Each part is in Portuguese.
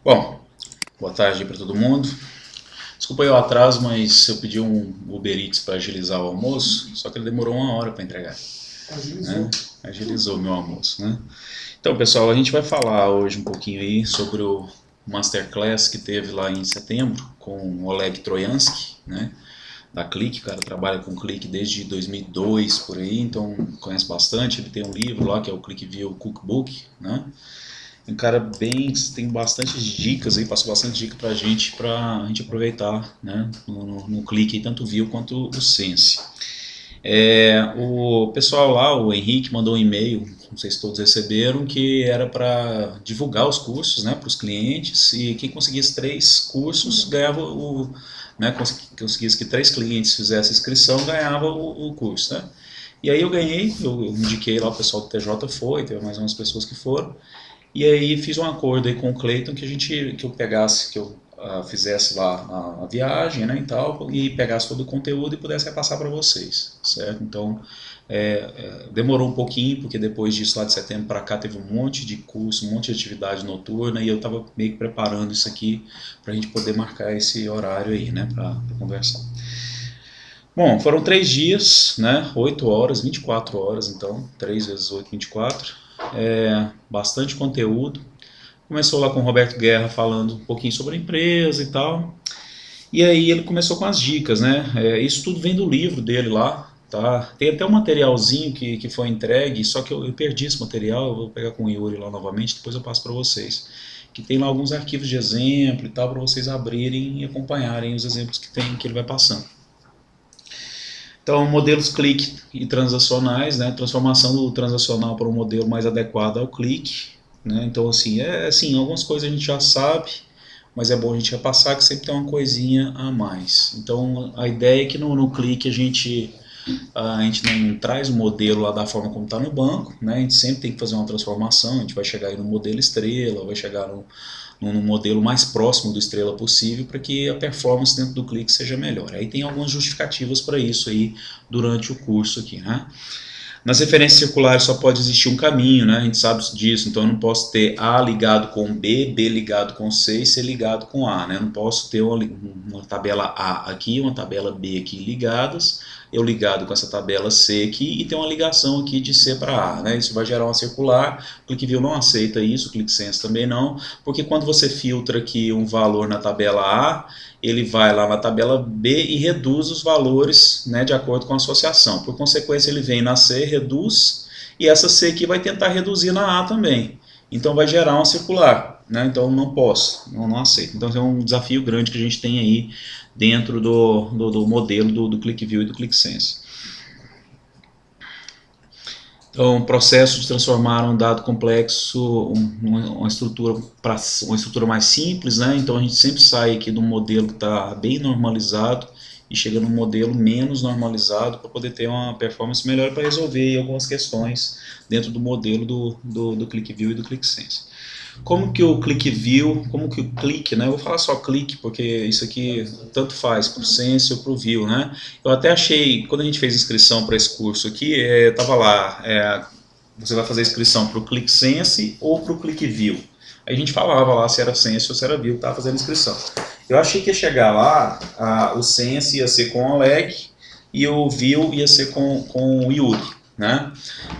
Bom, boa tarde para todo mundo. Desculpa aí o atraso, mas eu pedi um Uber Eats para agilizar o almoço, só que ele demorou 1 hora para entregar. Agilizou. Né? Agilizou meu almoço, né? Então, pessoal, a gente vai falar hoje um pouquinho aí sobre o Masterclass que teve lá em setembro com o Oleg Troyansky, né? Da Click, o cara trabalha com Click desde 2002 por aí, então conhece bastante. Ele tem um livro lá que é o ClickView Cookbook, né? Um cara bem, tem bastante dicas aí, passou bastante dica pra gente aproveitar, né, no Clique, tanto o View quanto o Sense. O pessoal lá, o Henrique mandou um e-mail, não sei se todos receberam, que era para divulgar os cursos, né, para os clientes, e quem conseguisse 3 cursos ganhava né, conseguisse que 3 clientes fizessem inscrição, ganhava o curso, né. E aí eu ganhei, eu indiquei lá, o pessoal do TJ foi, teve mais umas pessoas que foram, e aí fiz um acordo aí com o Cleiton que eu pegasse, que eu fizesse lá a viagem, né, e tal, e pegasse todo o conteúdo e pudesse repassar para vocês, certo? Então, demorou um pouquinho, porque depois disso, lá de setembro para cá, teve um monte de curso, um monte de atividade noturna, e eu estava meio que preparando isso aqui para a gente poder marcar esse horário aí, né, para conversar. Bom, foram 3 dias, né, 8 horas, 24 horas, então, 3 vezes 8, 24, bastante conteúdo. Começou lá com o Roberto Guerra falando um pouquinho sobre a empresa e tal. E aí ele começou com as dicas, né? Isso tudo vem do livro dele lá, tá? Tem até um materialzinho que foi entregue, só que eu perdi esse material, eu vou pegar com o Yuri lá novamente, depois eu passo para vocês. Que tem lá alguns arquivos de exemplo e tal, para vocês abrirem e acompanharem os exemplos que ele vai passando. Então, modelos clique e transacionais, né? Transformação do transacional para um modelo mais adequado ao clique, né? Então, assim, algumas coisas a gente já sabe, mas é bom a gente repassar que sempre tem uma coisinha a mais. Então, a ideia é que no clique a gente não traz o modelo lá da forma como está no banco, né? A gente sempre tem que fazer uma transformação, a gente vai chegar aí no modelo estrela, vai chegar no modelo mais próximo do estrela possível para que a performance dentro do clique seja melhor. Aí tem algumas justificativas para isso aí durante o curso aqui, né? Nas referências circulares só pode existir um caminho, né? A gente sabe disso, então eu não posso ter A ligado com B, B ligado com C e C ligado com A, né? Eu não posso ter uma tabela A aqui, uma tabela B aqui ligadas, eu ligado com essa tabela C aqui e tem uma ligação aqui de C para A, né? Isso vai gerar uma circular, o ClickView não aceita isso, o ClickSense também não, porque quando você filtra aqui um valor na tabela A, ele vai lá na tabela B e reduz os valores, né, de acordo com a associação. Por consequência, ele vem na C, reduz, e essa C aqui vai tentar reduzir na A também. Então vai gerar uma circular, né? Então não posso, não aceito. Então é um desafio grande que a gente tem aí dentro do modelo do ClickView e do ClickSense. Então, processos de transformar um dado complexo, uma estrutura para uma estrutura mais simples, né? Então a gente sempre sai aqui de um modelo que está bem normalizado e chega num modelo menos normalizado para poder ter uma performance melhor para resolver algumas questões dentro do modelo do ClickView e do ClickSense. Como que o ClickView, como que o Click, né? Eu vou falar só Click, porque isso aqui tanto faz para o Sense ou para o View, né? Eu até achei, quando a gente fez inscrição para esse curso aqui, tava lá, você vai fazer inscrição para o ClickSense ou para o ClickView. Aí a gente falava lá se era Sense ou se era View, estava fazendo inscrição. Eu achei que ia chegar lá, o Sense ia ser com o Oleg e o View ia ser com o Yuri, né?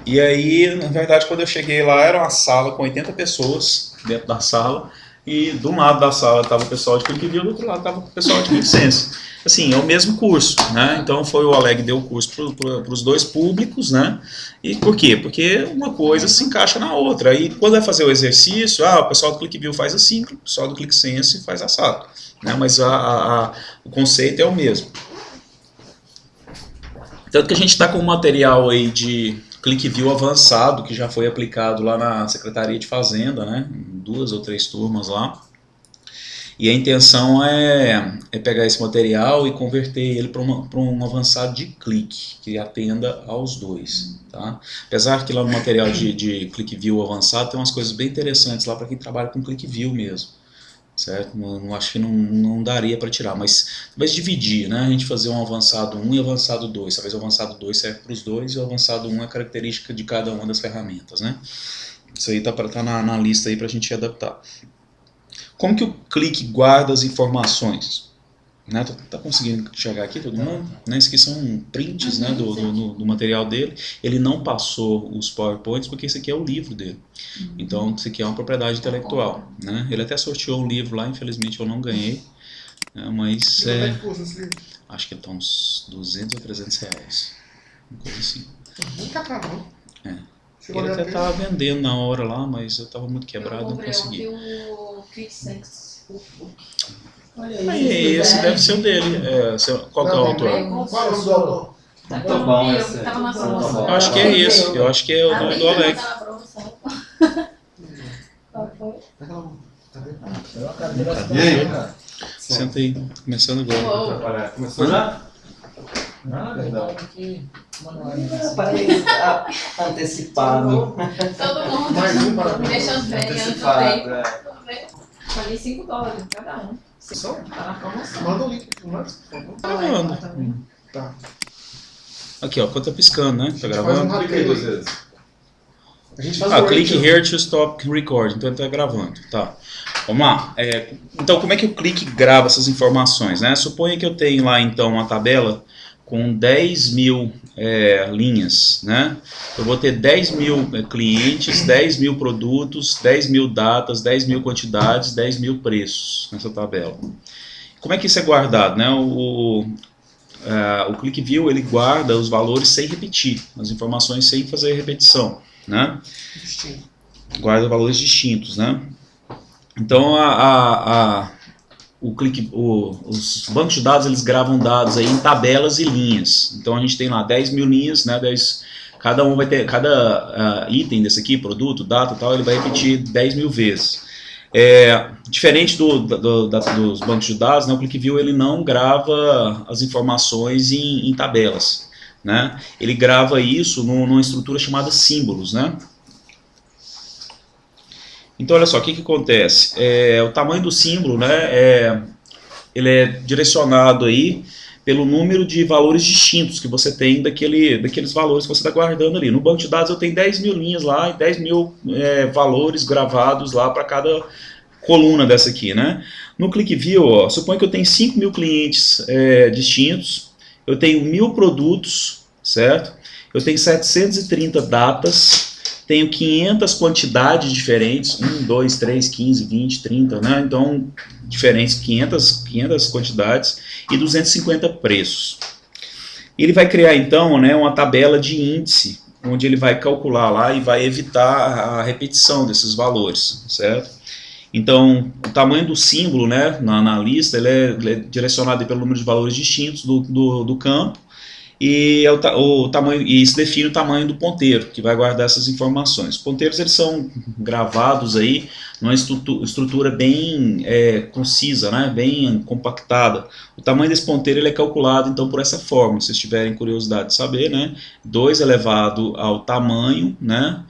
E aí, na verdade, quando eu cheguei lá, era uma sala com 80 pessoas dentro da sala, e do lado da sala estava o pessoal de ClickView, do outro lado estava o pessoal de ClickSense. Assim, é o mesmo curso, né? Então foi o Oleg deu o curso para os dois públicos, né? E por quê? Porque uma coisa se encaixa na outra. Aí quando vai fazer o exercício, o pessoal do ClickView faz assim, o pessoal do ClickSense faz assado, né? Mas o conceito é o mesmo. Tanto que a gente está com um material aí de ClickView avançado, que já foi aplicado lá na Secretaria de Fazenda, né? 2 ou 3 turmas lá. E a intenção é pegar esse material e converter ele para um avançado de clique, que atenda aos dois. Tá? Apesar que lá no material de ClickView avançado tem umas coisas bem interessantes lá para quem trabalha com ClickView mesmo. Certo? Não acho que não daria para tirar, mas talvez dividir, né? A gente fazer um avançado 1 e avançado 2. Talvez o avançado 2 serve para os dois e o avançado 1 é característica de cada uma das ferramentas, né? Isso aí tá na lista aí para a gente adaptar. Como que o clique guarda as informações? Né? Tá conseguindo chegar aqui todo mundo? Né? Isso aqui são prints, né, do material dele. Ele não passou os PowerPoints porque esse aqui é o livro dele. Então isso aqui é uma propriedade intelectual. Né? Ele até sorteou um livro lá, infelizmente eu não ganhei. Né? Mas acho que tá uns 200 ou 300 reais. Uma coisa assim. Não tá caro, não. É. Ele até estava vendendo na hora lá, mas eu estava muito quebrado, não consegui. O ClickSense. Aí, esse deve ser o dele. Qual que é o autor? Qual é o nome do autor? Muito bom esse. Eu acho que é esse. Eu acho que é o nome do Alex. E aí? Senta aí, começando agora. Começou já? Verdade. Parei antecipado. Todo mundo Mais um para me deixando bem antes do Antecipado, tempo. Paguei $5 cada um. Tá na promoção. Manda o link pro Marcos, por favor. Gravando. Tá. Aqui, ó, quando tá piscando, né? Tá Faz um gravando? Clica aí rapidinho. 2 vezes. A gente faz Click here to stop record. Então ele tá gravando. Tá. Vamos lá. Então, como é que o clique grava essas informações, né? Suponha que eu tenho lá, então, uma tabela com 10.000 linhas, né? Eu vou ter 10.000 clientes, 10.000 produtos, 10.000 datas, 10.000 quantidades, 10.000 preços nessa tabela. Como é que isso é guardado, né? O ClickView, ele guarda os valores sem repetir, as informações sem fazer repetição, né? Distinto. Guarda valores distintos, né? Então, os bancos de dados, eles gravam dados aí em tabelas e linhas. Então, a gente tem lá 10.000 linhas, né? Cada um vai ter, cada item desse aqui, produto, data e tal, ele vai repetir 10.000 vezes. Diferente dos bancos de dados, né, o ClickView ele não grava as informações em tabelas, né? Ele grava isso numa estrutura chamada símbolos, né? Então, olha só, o que acontece? O tamanho do símbolo, né, ele é direcionado aí pelo número de valores distintos que você tem daqueles valores que você está guardando ali. No banco de dados eu tenho 10.000 linhas lá e 10.000 valores gravados lá para cada coluna dessa aqui, né? No ClickView, ó, suponha que eu tenho 5.000 clientes distintos, eu tenho 1.000 produtos, certo? Eu tenho 730 datas, tenho 500 quantidades diferentes, 1, 2, 3, 15, 20, 30, né? Então, diferentes, 500 quantidades e 250 preços. Ele vai criar, então, né, uma tabela de índice, onde ele vai calcular lá e vai evitar a repetição desses valores, certo? Então, o tamanho do símbolo, né, na lista, ele é direcionado pelo número de valores distintos do campo, e o tamanho, e isso define o tamanho do ponteiro, que vai guardar essas informações. Os ponteiros, eles são gravados aí numa estrutura bem concisa, né, bem compactada. O tamanho desse ponteiro ele é calculado, então, por essa forma, se vocês tiverem curiosidade de saber, né, 2 elevado ao tamanho, né,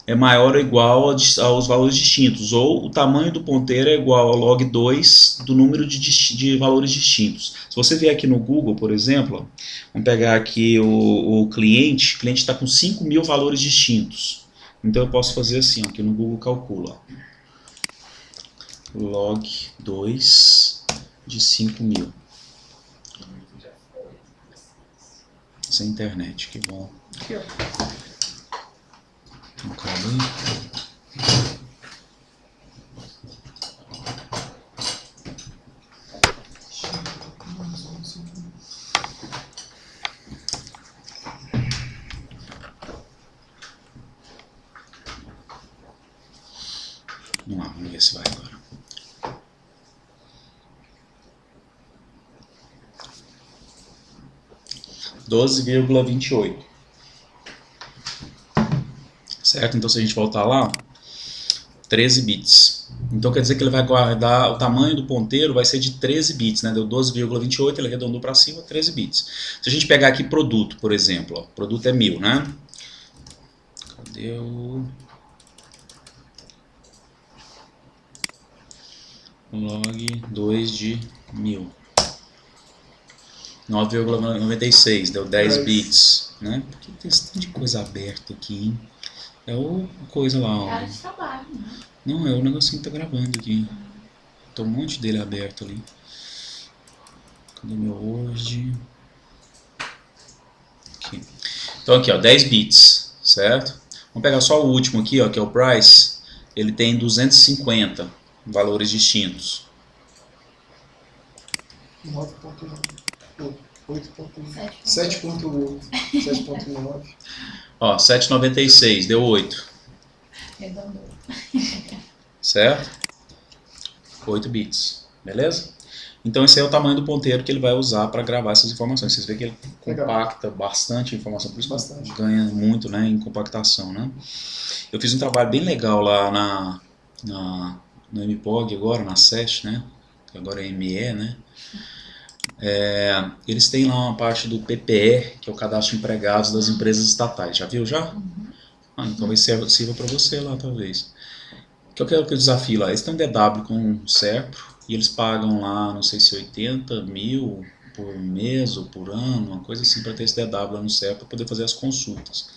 é maior ou igual aos valores distintos, ou o tamanho do ponteiro é igual ao log 2 do número de valores distintos. Se você vier aqui no Google, por exemplo, vamos pegar aqui o cliente está com 5.000 valores distintos. Então eu posso fazer assim, ó, aqui no Google calcula. Log 2 de 5.000. Sem internet, que bom. Aqui, ó. Um cabo aí. Vamos lá, vamos ver se vai agora. $12,28. Certo? Então, se a gente voltar lá, 13 bits. Então, quer dizer que ele vai guardar o tamanho do ponteiro, vai ser de 13 bits, né? Deu 12,28, ele arredondou para cima, 13 bits. Se a gente pegar aqui produto, por exemplo, ó, produto é 1.000, né? Cadê o log 2 de 1.000? 9,96, deu 10 bits, né? Por que tem esse tanto de coisa aberta aqui, hein? É o coisa lá, ó. É área de trabalho, né? Não, é o negocinho que tá gravando aqui. Tem um monte dele aberto ali. Cadê meu Word? Aqui. Então aqui, ó, 10 bits, certo? Vamos pegar só o último aqui, ó, que é o price. Ele tem 250 valores distintos. 9.1, 8.1, 7.8, 7.9. Ó, 7,96, deu 8. Redondou. Certo? 8 bits, beleza? Então esse aí é o tamanho do ponteiro que ele vai usar para gravar essas informações. Vocês veem que ele compacta bastante informação, por isso que ganha muito, né, em compactação, né? Eu fiz um trabalho bem legal lá no MPOG agora, na SESH, né? Que agora é ME, né? Eles têm lá uma parte do PPE, que é o cadastro de empregados das empresas estatais. Já viu já? Então talvez sirva para você lá, talvez. Que eu quero que eu desafio lá. Eles têm um DW com um Serpro e eles pagam lá, não sei se 80 mil por mês ou por ano, uma coisa assim, para ter esse DW lá no Serpro para poder fazer as consultas.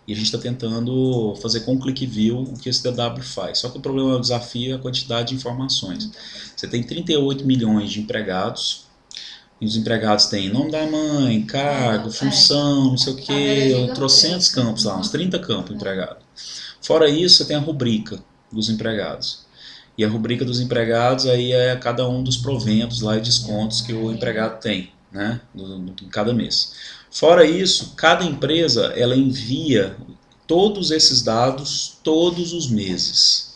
E a gente está tentando fazer com o ClickView o que esse DW faz. Só que o problema do desafio é a quantidade de informações. Você tem 38 milhões de empregados. E os empregados têm nome da mãe, cargo, função, não sei o que, trocentos campos lá, uns 30 campos empregados. Fora isso, você tem a rubrica dos empregados. E a rubrica dos empregados aí é cada um dos proventos lá e descontos que o empregado tem, né, em cada mês. Fora isso, cada empresa ela envia todos esses dados todos os meses,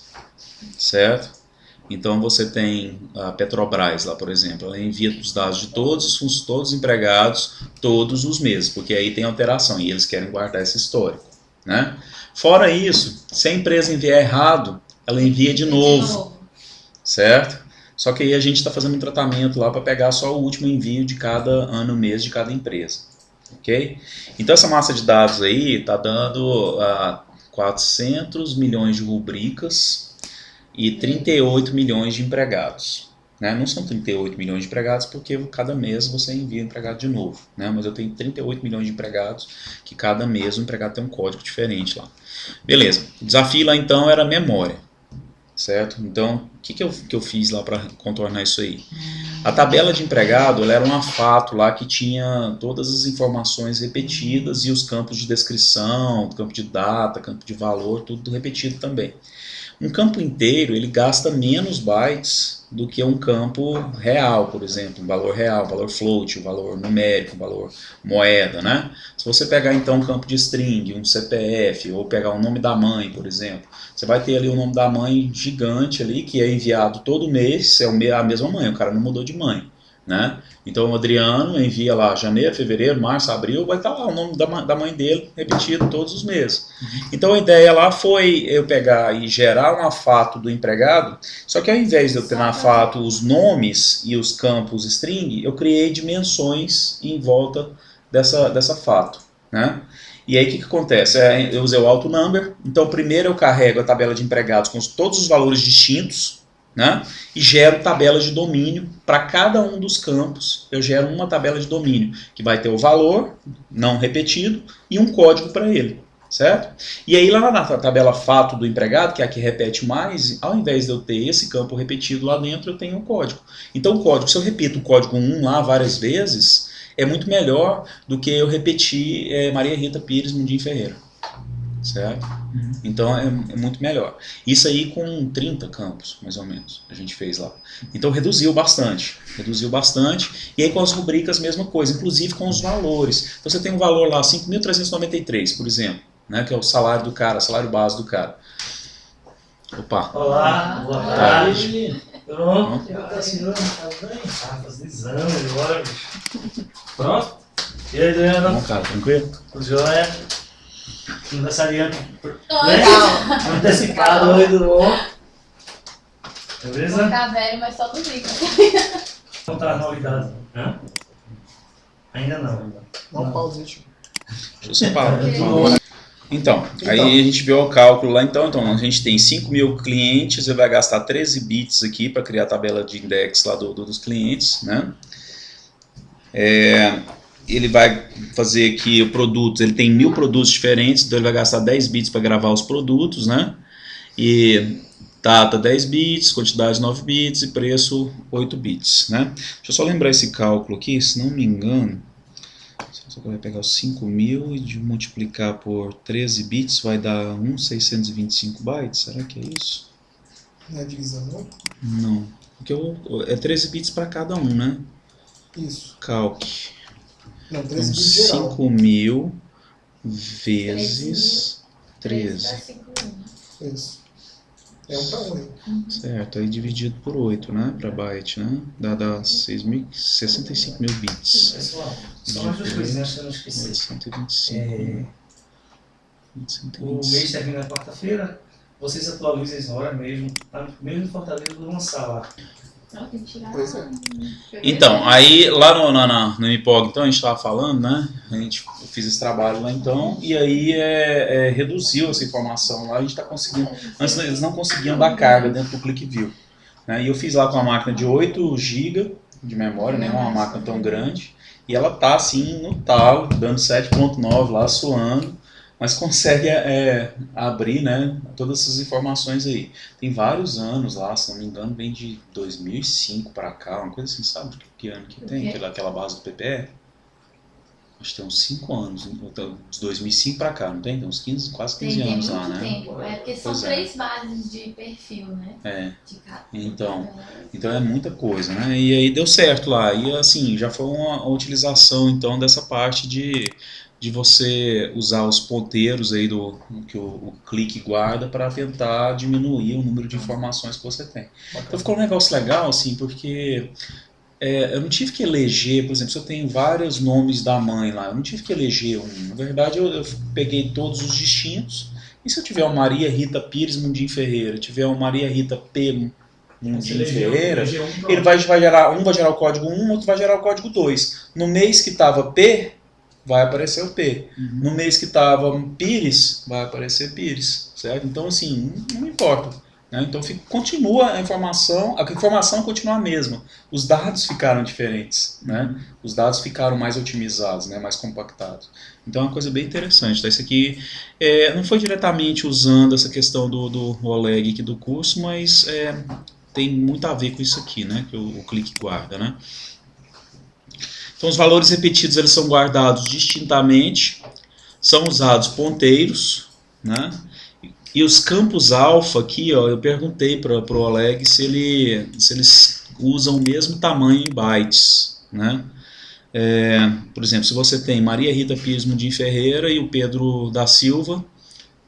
certo? Então você tem a Petrobras lá, por exemplo, ela envia os dados de todos os empregados todos os meses, porque aí tem alteração e eles querem guardar esse histórico, né? Fora isso, se a empresa enviar errado, ela envia de novo, certo? Só que aí a gente está fazendo um tratamento lá para pegar só o último envio de cada ano, mês de cada empresa, ok? Então essa massa de dados aí está dando 400 milhões de rubricas e 38 milhões de empregados, né? Não são 38 milhões de empregados porque cada mês você envia um empregado de novo, né? Mas eu tenho 38 milhões de empregados que cada mês o empregado tem um código diferente lá. Beleza, o desafio lá então era a memória, certo? Então, o que eu fiz lá para contornar isso aí? A tabela de empregado ela era um fato lá que tinha todas as informações repetidas e os campos de descrição, campo de data, campo de valor, tudo repetido também. Um campo inteiro ele gasta menos bytes do que um campo real, por exemplo, um valor real, valor float, um valor numérico, um valor moeda, né? Se você pegar então um campo de string, um CPF, ou pegar o nome da mãe, por exemplo, você vai ter ali o nome da mãe gigante ali, que é enviado todo mês, é a mesma mãe, o cara não mudou de mãe, né? Então o Adriano envia lá janeiro, fevereiro, março, abril, vai estar lá o nome da mãe dele repetido todos os meses. Então a ideia lá foi eu pegar e gerar um fato do empregado, só que ao invés de eu ter na fato os nomes e os campos string, eu criei dimensões em volta dessa fato, né? E aí o que acontece? Eu usei o auto-number, então primeiro eu carrego a tabela de empregados com todos os valores distintos, né? E gero tabelas de domínio para cada um dos campos. Eu gero uma tabela de domínio que vai ter o valor não repetido e um código para ele, certo? E aí lá na tabela fato do empregado, que é a que repete mais, ao invés de eu ter esse campo repetido lá dentro, eu tenho um código. Então o código, se eu repito o código 1 lá várias vezes, é muito melhor do que eu repetir Maria Rita Pires Mundim Ferreira, certo? Então é muito melhor. Isso aí com 30 campos, mais ou menos, a gente fez lá. Então reduziu bastante. E aí com as rubricas, mesma coisa, inclusive com os valores. Então você tem um valor lá, 5.393, por exemplo, né, que é o salário do cara, salário base do cara. Opa. Olá, boa tarde. Pronto. Tá fazendo exame agora, bicho. Pronto? E aí, Adriana? Bom, cara, tranquilo? Tudo jóia? Aniversariante. Legal. Antecipado hoje do bom. Beleza? Ficar velho, mas só do rico. Contar as novidades. Hã? Ainda não. Dá um pauzinho. Deixa eu separar. Então, aí a gente viu o cálculo lá, então a gente tem 5 mil clientes, ele vai gastar 13 bits aqui para criar a tabela de index lá dos clientes, né? Ele vai fazer aqui o produto, ele tem 1000 produtos diferentes, então ele vai gastar 10 bits para gravar os produtos, né? E Data 10 bits, quantidade 9 bits e preço 8 bits, né? Deixa eu só lembrar esse cálculo aqui, se não me engano, você vai pegar os 5.000 e multiplicar por 13 bits vai dar 1.625 bytes, será que é isso? Não é divisão, não? Não, porque é 13 bits para cada um, né? Isso. Calque. Não, Então 13 bits geral. 5.000 vezes 13. Isso. É 1 para 1, hein? Certo, aí dividido por 8, né? Para byte, né? Dá 65 mil bits. Pessoal, só mais duas coisinhas que eu não esqueci. 125. O mês termina na quarta-feira. Vocês atualizem a hora mesmo. Mesmo em Fortaleza, eu vou lançar lá. Não, tem que tirar. Pois é. Então, aí lá no MIPOG, então, a gente estava falando, né? Eu fiz esse trabalho lá então, e aí reduziu essa informação lá, a gente está conseguindo. Antes eles não conseguiam dar carga dentro do ClickView, né? E eu fiz lá com uma máquina de 8 GB de memória, né? Uma máquina tão grande, e ela tá assim no talo, dando 7.9 lá, suando, mas consegue abrir, né, todas essas informações aí. Tem vários anos lá, se não me engano, vem de 2005 para cá, uma coisa assim, sabe que ano que tem aquela base do PPE? Acho que tem uns 5 anos, então, de 2005 para cá, não tem? Tem uns 15, quase 15 tem anos muito lá, né? Tempo. É porque são Pois é. 3 bases de perfil, né? Então é muita coisa, né? E aí deu certo lá, e assim, já foi uma utilização então dessa parte de você usar os ponteiros aí que o clique guarda para tentar diminuir o número de informações que você tem. Então ficou um negócio legal, assim, porque eu não tive que eleger, por exemplo, se eu tenho vários nomes da mãe lá, eu não tive que eleger um. Na verdade, eu peguei todos os distintos, e se eu tiver uma Maria Rita Pires Mundim Ferreira, tiver uma Maria Rita P. Mundim Ferreira, ele vai gerar, um vai gerar o código 1, outro vai gerar o código 2. No mês que estava P, vai aparecer o P. No mês que estava Pires, vai aparecer Pires, certo? Então, assim, não importa, né? Então, continua a informação continua a mesma. Os dados ficaram diferentes, né? Os dados ficaram mais otimizados, né? Mais compactados. Então, é uma coisa bem interessante. Tá? Isso aqui não foi diretamente usando essa questão do Oleg aqui do curso, mas tem muito a ver com isso aqui, né? Que o clique guarda, né? Então, os valores repetidos eles são guardados distintamente, são usados ponteiros, né? E os campos alfa aqui, ó, eu perguntei para o Oleg se eles usam o mesmo tamanho em bytes, né? Por exemplo, se você tem Maria Rita Pires Mundim Ferreira e o Pedro da Silva,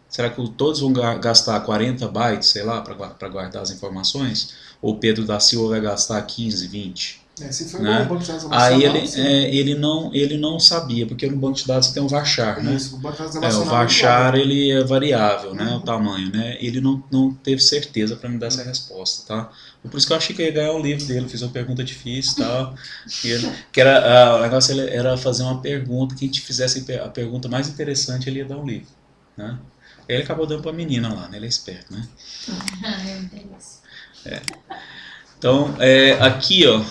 será que todos vão gastar 40 bytes, sei lá, para guardar as informações? Ou o Pedro da Silva vai gastar 15, 20? Se for Né? no banco de dados Aí relacional, ele não sabia, porque no banco de dados você tem o varchar, né? Isso, o banco de dados O relacional varchar ele é variável, né? O tamanho, né? Ele não teve certeza para me dar essa resposta, tá? Por isso que eu achei que eu ia ganhar o livro dele, fiz uma pergunta difícil e tal. O negócio era fazer uma pergunta, quem te fizesse a pergunta mais interessante, ele ia dar um livro, né? Aí ele acabou dando para a menina lá, né? Ele é esperto, né? Então, aqui, ó.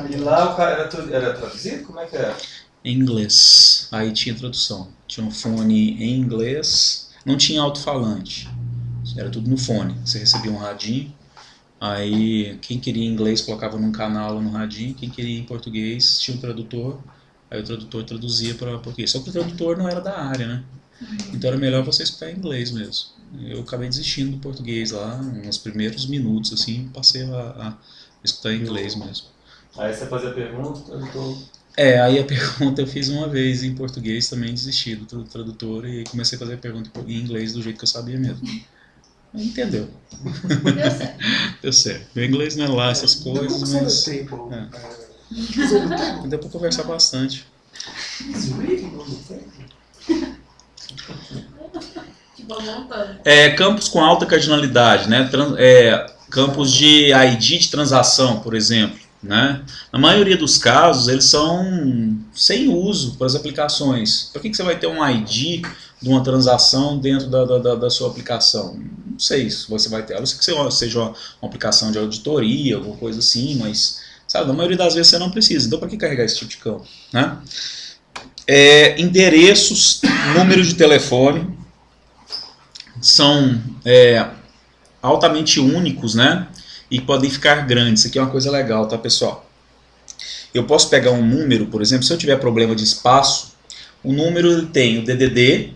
E lá o cara era traduzido? Como é que era? Em inglês. Aí tinha tradução. Tinha um fone em inglês. Não tinha alto-falante. Era tudo no fone. Você recebia um radinho. Aí quem queria em inglês colocava num canal no radinho. Quem queria em português tinha um tradutor. Aí o tradutor traduzia para português. Só que o tradutor não era da área, né? Então era melhor você escutar em inglês mesmo. Eu acabei desistindo do português lá. Nos primeiros minutos, assim, passei a escutar em inglês mesmo. Aí você fazia a pergunta, o tradutor... Aí a pergunta eu fiz uma vez em português, também desisti do tradutor e comecei a fazer a pergunta em inglês do jeito que eu sabia mesmo. Entendeu? Deu certo. Deu certo. Meu inglês não é lá essas coisas, mas... Deu pra conversar bastante. Campos com alta cardinalidade, né? Campos de ID de transação, por exemplo. Né? Na maioria dos casos, eles são sem uso para as aplicações. Para que você vai ter um ID de uma transação dentro da sua aplicação? Não sei se você vai ter. A não ser que seja uma aplicação de auditoria, alguma coisa assim, mas sabe, na maioria das vezes você não precisa. Então, para que carregar esse tipo de campo? Né? Endereços, número de telefone, são altamente únicos, né? E podem ficar grandes. Isso aqui é uma coisa legal, tá, pessoal? Eu posso pegar um número, por exemplo, se eu tiver problema de espaço, o número ele tem o DDD,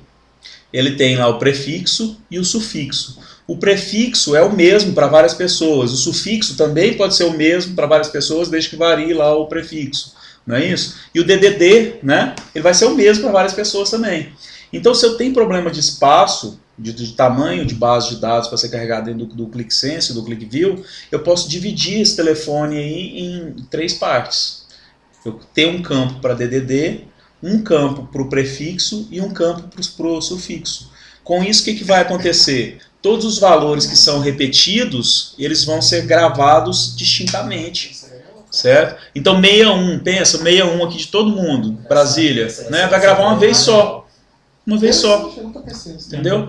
ele tem lá o prefixo e o sufixo. O prefixo é o mesmo para várias pessoas, o sufixo também pode ser o mesmo para várias pessoas, desde que varie lá o prefixo, não é isso? E o DDD, né, ele vai ser o mesmo para várias pessoas também. Então, se eu tenho problema de espaço, de tamanho de base de dados para ser carregado dentro do ClickSense, do ClickView, eu posso dividir esse telefone aí em 3 partes. Eu tenho um campo para DDD, um campo para o prefixo e um campo para o sufixo. Com isso, o que vai acontecer? Todos os valores que são repetidos, eles vão ser gravados distintamente. Certo? Então 61, pensa, 61 aqui de todo mundo, Brasília, né? Vai gravar uma vez só. Uma vez só. Entendeu?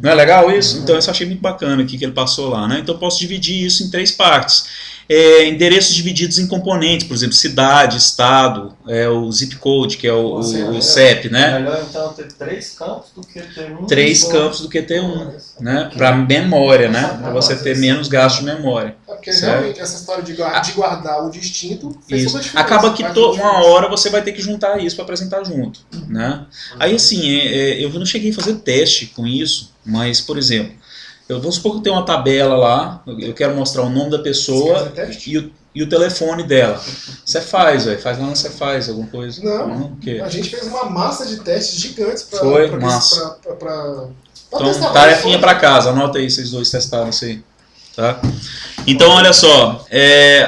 Não é legal isso? Então isso eu achei muito bacana aqui que ele passou lá, né? Então eu posso dividir isso em 3 partes. Endereços divididos em componentes, por exemplo, cidade, estado, o zip code, que é o CEP, né? É melhor então ter 3 campos do que ter 1. 3 campos do que ter 1, né? Para memória, né? Para você ter menos gasto de memória. Porque realmente essa história de guardar o distinto fez toda a diferença. Acaba que uma hora você vai ter que juntar isso para apresentar junto, né? Aí assim, eu não cheguei a fazer teste com isso, mas, por exemplo, vamos supor que eu tenho uma tabela lá, eu quero mostrar o nome da pessoa e o telefone dela. Você faz lá na Cefaz alguma coisa? Não, a gente fez uma massa de testes gigantes para então, tarefinha para casa, anota aí, vocês dois testaram isso aí. Tá? Então, olha só,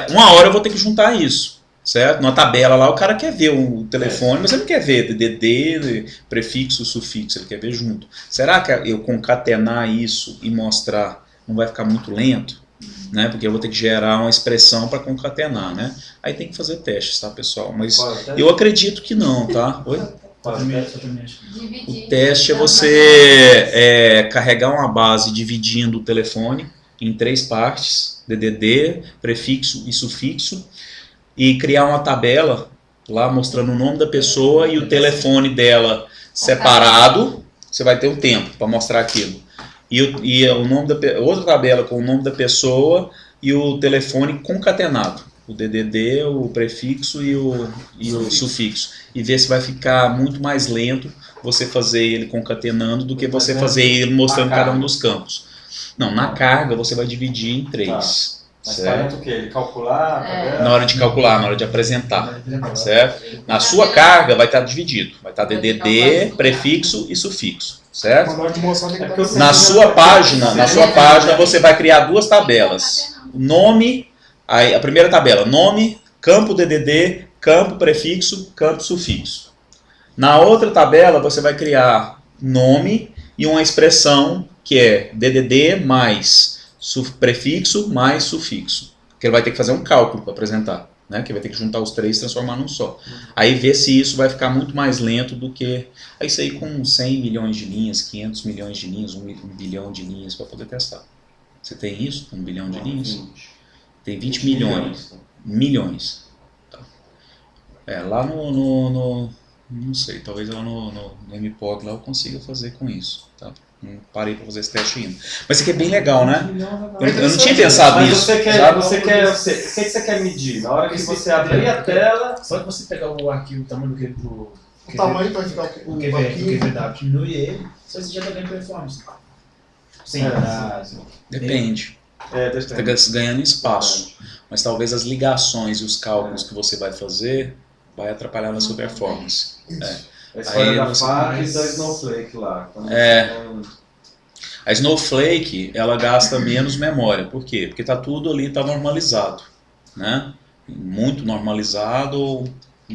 uma hora eu vou ter que juntar isso, certo? Numa tabela lá, o cara quer ver o telefone, mas ele não quer ver DDD, prefixo, sufixo, ele quer ver junto. Será que eu concatenar isso e mostrar não vai ficar muito lento? Né? Porque eu vou ter que gerar uma expressão para concatenar, né? Aí tem que fazer testes, tá, pessoal? Mas eu acredito que não, tá? Oi? O teste é você carregar uma base dividindo o telefone em 3 partes, DDD, prefixo e sufixo, e criar uma tabela lá mostrando o nome da pessoa e o telefone dela separado. Você vai ter um tempo para mostrar aquilo. E o nome outra tabela com o nome da pessoa e o telefone concatenado. O DDD, o prefixo e o sufixo. E ver se vai ficar muito mais lento você fazer ele concatenando do que você fazer ele mostrando cada um dos campos. Não, na carga você vai dividir em 3. Mas para o quê? Ele calcular? Na hora de calcular, na hora de apresentar. Certo? Na sua carga vai estar dividido. Vai estar DDD, prefixo e sufixo. Certo? Na sua página você vai criar 2 tabelas. Nome, a primeira tabela, nome, campo DDD, campo prefixo, campo sufixo. Na outra tabela você vai criar nome e uma expressão que é DDD mais prefixo mais sufixo. Que ele vai ter que fazer um cálculo para apresentar, né? Que vai ter que juntar os 3 e transformar num só. Aí ver se isso vai ficar muito mais lento do que... Aí isso aí com 100 milhões de linhas, 500 milhões de linhas, 1 bilhão de linhas para poder testar. Você tem isso? 1 bilhão de linhas? Tem 20 milhões. Milhões. Tá. Lá não sei, talvez lá no MPOG lá eu consiga fazer com isso, tá? Não parei para fazer esse teste ainda. Mas isso aqui é bem legal, né? Eu não tinha pensado nisso. O que você quer medir? Na hora que você abrir a tela... Só que você pegar o arquivo, o tamanho o tamanho vai ficar o QVW, diminui ele, só você já está ganhando performance. Sim, depende. Você está ganhando espaço. Mas talvez as ligações e os cálculos que você vai fazer vai atrapalhar na sua performance. A história da FAQ e da Snowflake lá. A Snowflake, ela gasta menos memória. Por quê? Porque tudo ali está normalizado, né? Muito normalizado, ou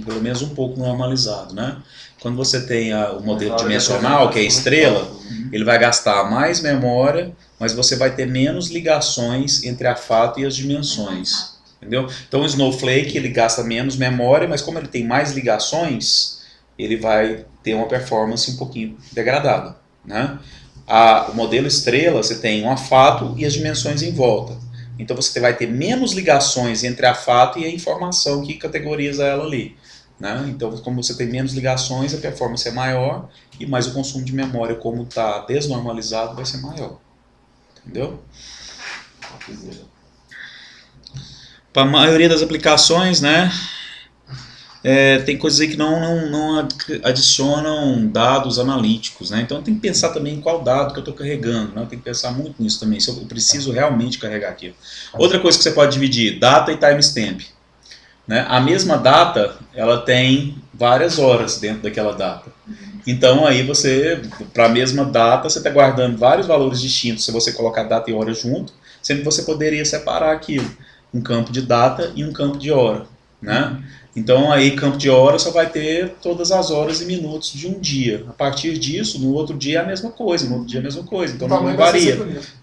pelo menos um pouco normalizado, né? Quando você tem o modelo dimensional, que é a estrela, ele vai gastar mais memória, mas você vai ter menos ligações entre a fato e as dimensões. Entendeu? Então o Snowflake ele gasta menos memória, mas como ele tem mais ligações, ele vai ter uma performance um pouquinho degradada, né? O modelo estrela, você tem uma fato e as dimensões em volta. Então você vai ter menos ligações entre a fato e a informação que categoriza ela ali. né? Então, como você tem menos ligações, a performance é maior, e mais o consumo de memória, como está desnormalizado, vai ser maior. Entendeu? Para a maioria das aplicações, né, tem coisas aí que não adicionam dados analíticos, né? Então tem que pensar também em qual dado que eu estou carregando, né? Tem que pensar muito nisso também, se eu preciso realmente carregar aquilo. Outra coisa que você pode dividir, data e timestamp. Né? A mesma data, ela tem várias horas dentro daquela data. Então aí você, para a mesma data, você está guardando vários valores distintos se você colocar data e hora junto, sendo que você poderia separar aquilo, um campo de data e um campo de hora. Né? Então aí campo de hora só vai ter todas as horas e minutos de um dia. A partir disso, no outro dia é a mesma coisa, no outro dia é a mesma coisa. Então não varia.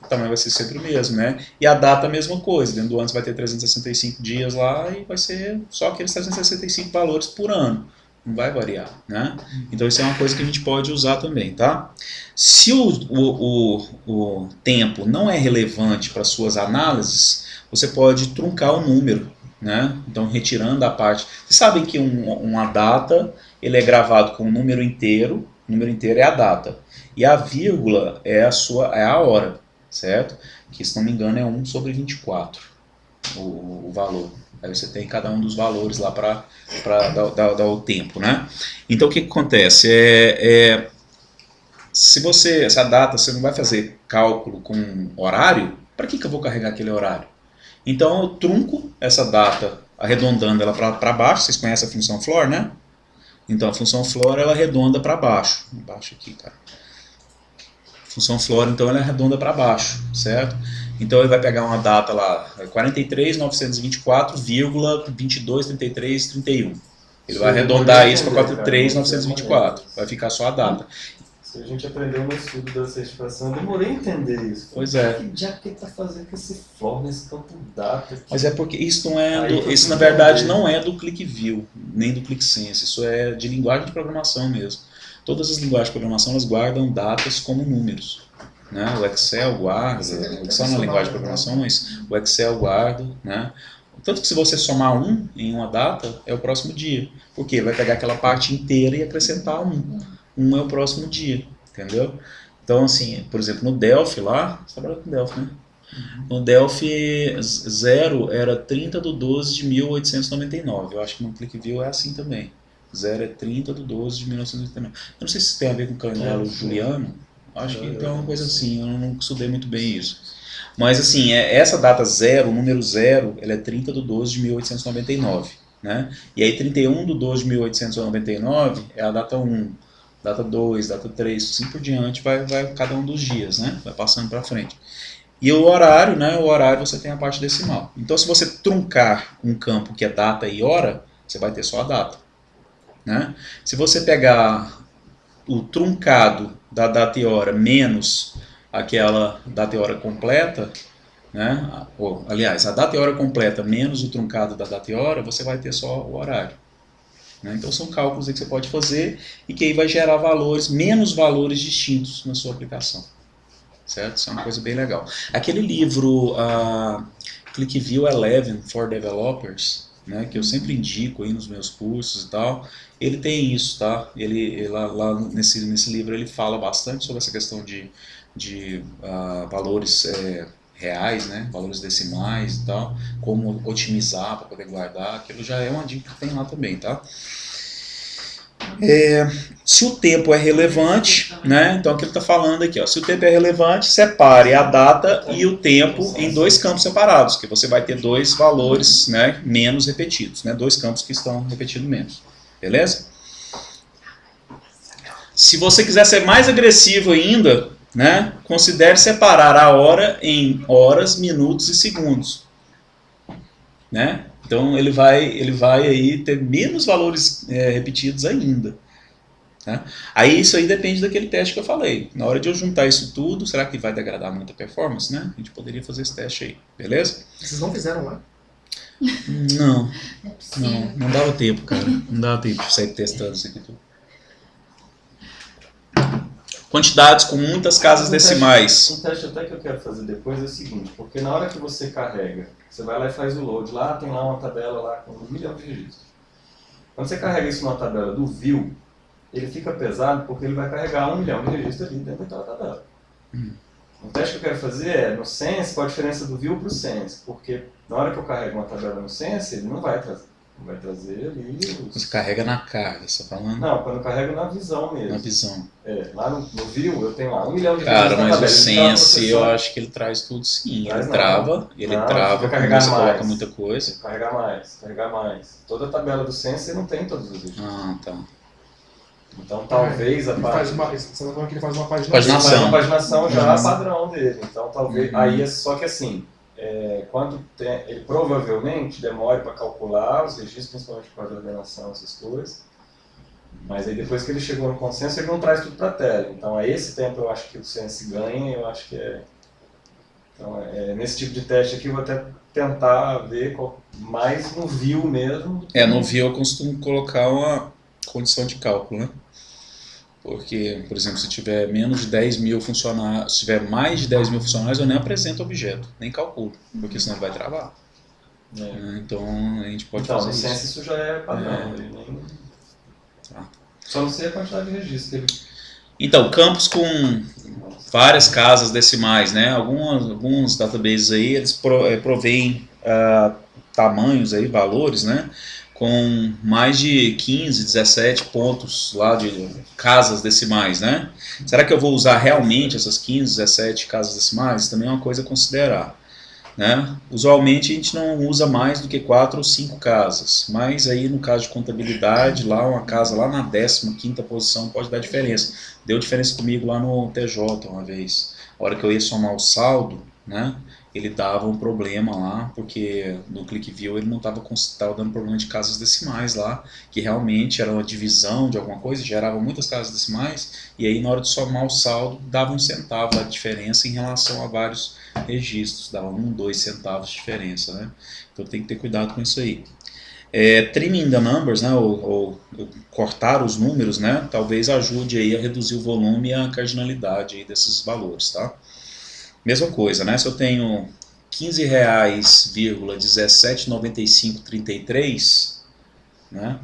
O tamanho vai ser sempre o mesmo, né? E a data a mesma coisa. Dentro do ano você vai ter 365 dias lá e vai ser só aqueles 365 valores por ano. Não vai variar, né? Então isso é uma coisa que a gente pode usar também, tá? Se o tempo não é relevante para suas análises, você pode truncar o número. Né? Então, retirando a parte... Vocês sabem que uma data ele é gravado com um número inteiro é a data. E a vírgula é a hora, certo? Que, se não me engano, é 1/24 o valor. Aí você tem cada um dos valores lá para dar o tempo. Né? Então, o que acontece? Se essa data você não vai fazer cálculo com horário, para que eu vou carregar aquele horário? Então eu trunco essa data arredondando ela para baixo. Vocês conhecem a função floor, né? Então a função floor ela arredonda para baixo. Baixo aqui, cara. A função floor então ela arredonda para baixo, certo? Então ele vai pegar uma data lá, 43.924,223331. Ele vai arredondar isso para 43.924. Vai ficar só a data. A gente aprendeu no estudo da certificação, eu demorei a entender isso. Pois é. Que diabo que ele está fazendo com esse floor nesse campo data? Mas é porque isso não é isso na verdade não é do ClickView, nem do ClickSense, isso é de linguagem de programação mesmo. Todas as linguagens de programação elas guardam datas como números. Né? O Excel guarda, o Excel não é linguagem de programação, mas o Excel guarda. Né? Tanto que se você somar 1 em uma data, é o próximo dia. Porque ele vai pegar aquela parte inteira e acrescentar 1. 1 é o próximo dia, entendeu? Então, assim, por exemplo, no Delphi lá, você trabalha com Delphi, né? No Delphi 0 era 30/12/1899. Eu acho que no ClickView é assim também. 0 é 30/12/1999. Eu não sei se isso tem a ver com o calendário juliano. Acho que tem uma coisa assim, eu não estudei muito bem isso. Mas, assim, essa data 0, o número 0, ela é 30/12/1899. Né? E aí 31/12/1899 é a data 1. Data 2, data 3, assim por diante, vai cada um dos dias, né? Vai passando para frente. E o horário, né? O horário você tem a parte decimal. Então, se você truncar um campo que é data e hora, você vai ter só a data. Né? Se você pegar o truncado da data e hora menos aquela data e hora completa, né? Aliás, a data e hora completa menos o truncado da data e hora, você vai ter só o horário. Então são cálculos que você pode fazer e que aí vai gerar menos valores distintos na sua aplicação. Certo? Isso é uma coisa bem legal. Aquele livro ClickView 11 for Developers, né, que eu sempre indico aí nos meus cursos e tal, ele tem isso, tá? Ele lá nesse livro ele fala bastante sobre essa questão de valores reais, né, valores decimais e tal, como otimizar para poder guardar, aquilo já é uma dica que tem lá também, tá? Se o tempo é relevante, né, então o que ele está falando aqui, ó, se o tempo é relevante, separe a data e o tempo em dois campos separados, que você vai ter dois valores, né, menos repetidos, né, dois campos que estão repetidos menos, beleza? Se você quiser ser mais agressivo ainda, né, considere separar a hora em horas, minutos e segundos. Né? Então ele vai aí ter menos valores repetidos ainda. Né? Aí isso aí depende daquele teste que eu falei. Na hora de eu juntar isso tudo, será que vai degradar muita performance? Né? A gente poderia fazer esse teste aí, beleza? Vocês não fizeram lá? Não dava tempo, cara. Não dava tempo de sair testando isso aqui tudo. Quantidades com muitas casas decimais. Um teste até que eu quero fazer depois é o seguinte, porque na hora que você carrega, você vai lá e faz o load, lá tem lá uma tabela lá com 1 milhão de registros. Quando você carrega isso numa tabela do view, ele fica pesado porque ele vai carregar 1 milhão de registros ali dentro daquela tabela. O teste que eu quero fazer é no Sense, qual a diferença do view para o Sense, porque na hora que eu carrego uma tabela no Sense, ele não vai trazer. Vai trazer ali os... Você carrega na carga, você tá falando? Não, quando eu carrego na visão mesmo. Na visão. Lá no view eu tenho lá 1 milhão de Cara, registros na mas o tabela. Sense, eu acho que ele traz tudo sim. Traz Ele não. trava, Não, quando você coloca muita coisa. Carregar mais. Toda a tabela do Sense não tem todos os registros. Ah, tá. Então talvez a Ele parte... faz uma, você tá falando que ele faz uma Paginação. Ele faz uma paginação já Uhum. padrão dele. Então talvez... Aí é só que assim, ele provavelmente demore para calcular os registros, principalmente por causa da ordenação, essas coisas. Mas aí depois que ele chegou no consenso, ele não traz tudo para a tela. Então a esse tempo eu acho que o Sense ganha, eu acho que é... Então nesse tipo de teste aqui eu vou até tentar ver mais no view mesmo. No view eu costumo colocar uma condição de cálculo, né? Porque, por exemplo, se tiver menos de 10 mil funcionários, se tiver mais de 10 mil funcionários, eu nem apresento objeto, nem calculo, porque senão ele vai travar. Então a gente pode fazer no isso. Sense isso já é padrão. Ele nem... Tá. Só não sei a quantidade de registros que ele... Então, campos com várias casas decimais, né? Alguns databases aí, eles provêm tamanhos aí, valores, né? Com mais de 15, 17 pontos lá de casas decimais, né? Será que eu vou usar realmente essas 15, 17 casas decimais? Também é uma coisa a considerar, né? Usualmente a gente não usa mais do que 4 ou 5 casas, mas aí no caso de contabilidade, lá uma casa lá na 15ª posição pode dar diferença. Deu diferença comigo lá no TJ uma vez. A hora que eu ia somar o saldo, né? Ele dava um problema lá, porque no ClickView ele não estava dando problema de casas decimais lá, que realmente era uma divisão de alguma coisa, gerava muitas casas decimais, e aí na hora de somar o saldo, dava 1 centavo a diferença em relação a vários registros, dava 1, 2 centavos de diferença, né? Então tem que ter cuidado com isso aí. Trimming the numbers, né, ou cortar os números, né, talvez ajude aí a reduzir o volume e a cardinalidade aí desses valores, tá? Mesma coisa, né? Se eu tenho R$15,1795,33, né?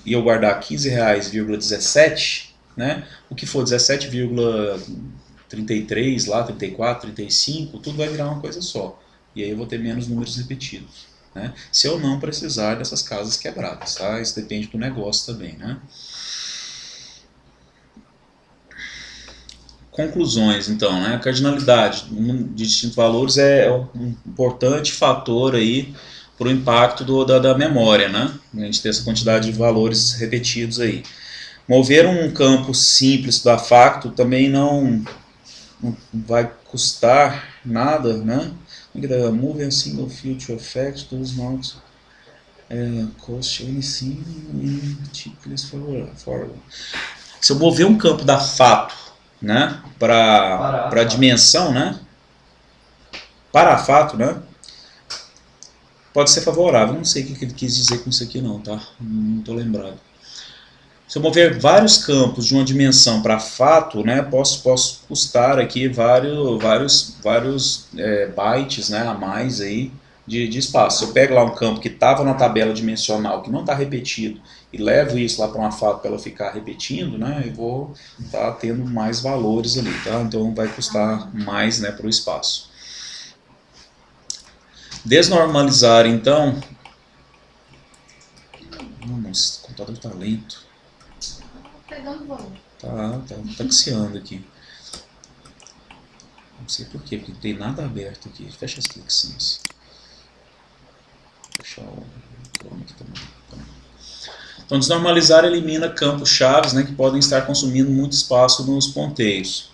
E eu guardar R$15,17, né? O que for 17,33 lá, 34, 35, tudo vai virar uma coisa só. E aí eu vou ter menos números repetidos, né? Se eu não precisar dessas casas quebradas, tá? Isso depende do negócio também, né? Conclusões, então, né? A cardinalidade de distintos valores é um importante fator aí para o impacto da memória, né? A gente tem essa quantidade de valores repetidos aí. Mover um campo simples da facto também não vai custar nada, né? Move a single field to effect does not cost anything typically forward. Se eu mover um campo da fato, né, para a dimensão, né, para fato, né, pode ser favorável. Não sei o que ele quis dizer com isso aqui não, tá? Não estou lembrado. Se eu mover vários campos de uma dimensão para fato, né, posso custar aqui vários bytes, né, a mais aí de espaço. Se eu pego lá um campo que estava na tabela dimensional, que não está repetido, e levo isso lá para uma fato para ela ficar repetindo, né, eu vou estar tendo mais valores ali, tá? Então vai custar mais, né, para o espaço. Desnormalizar, então... Nossa, o computador está lento. Pegando volume. Tá taxiando aqui. Não sei por quê, porque não tem nada aberto aqui. Fecha as flexões. Fechar o Chrome aqui também. Então, desnormalizar elimina campos chaves, né, que podem estar consumindo muito espaço nos ponteiros.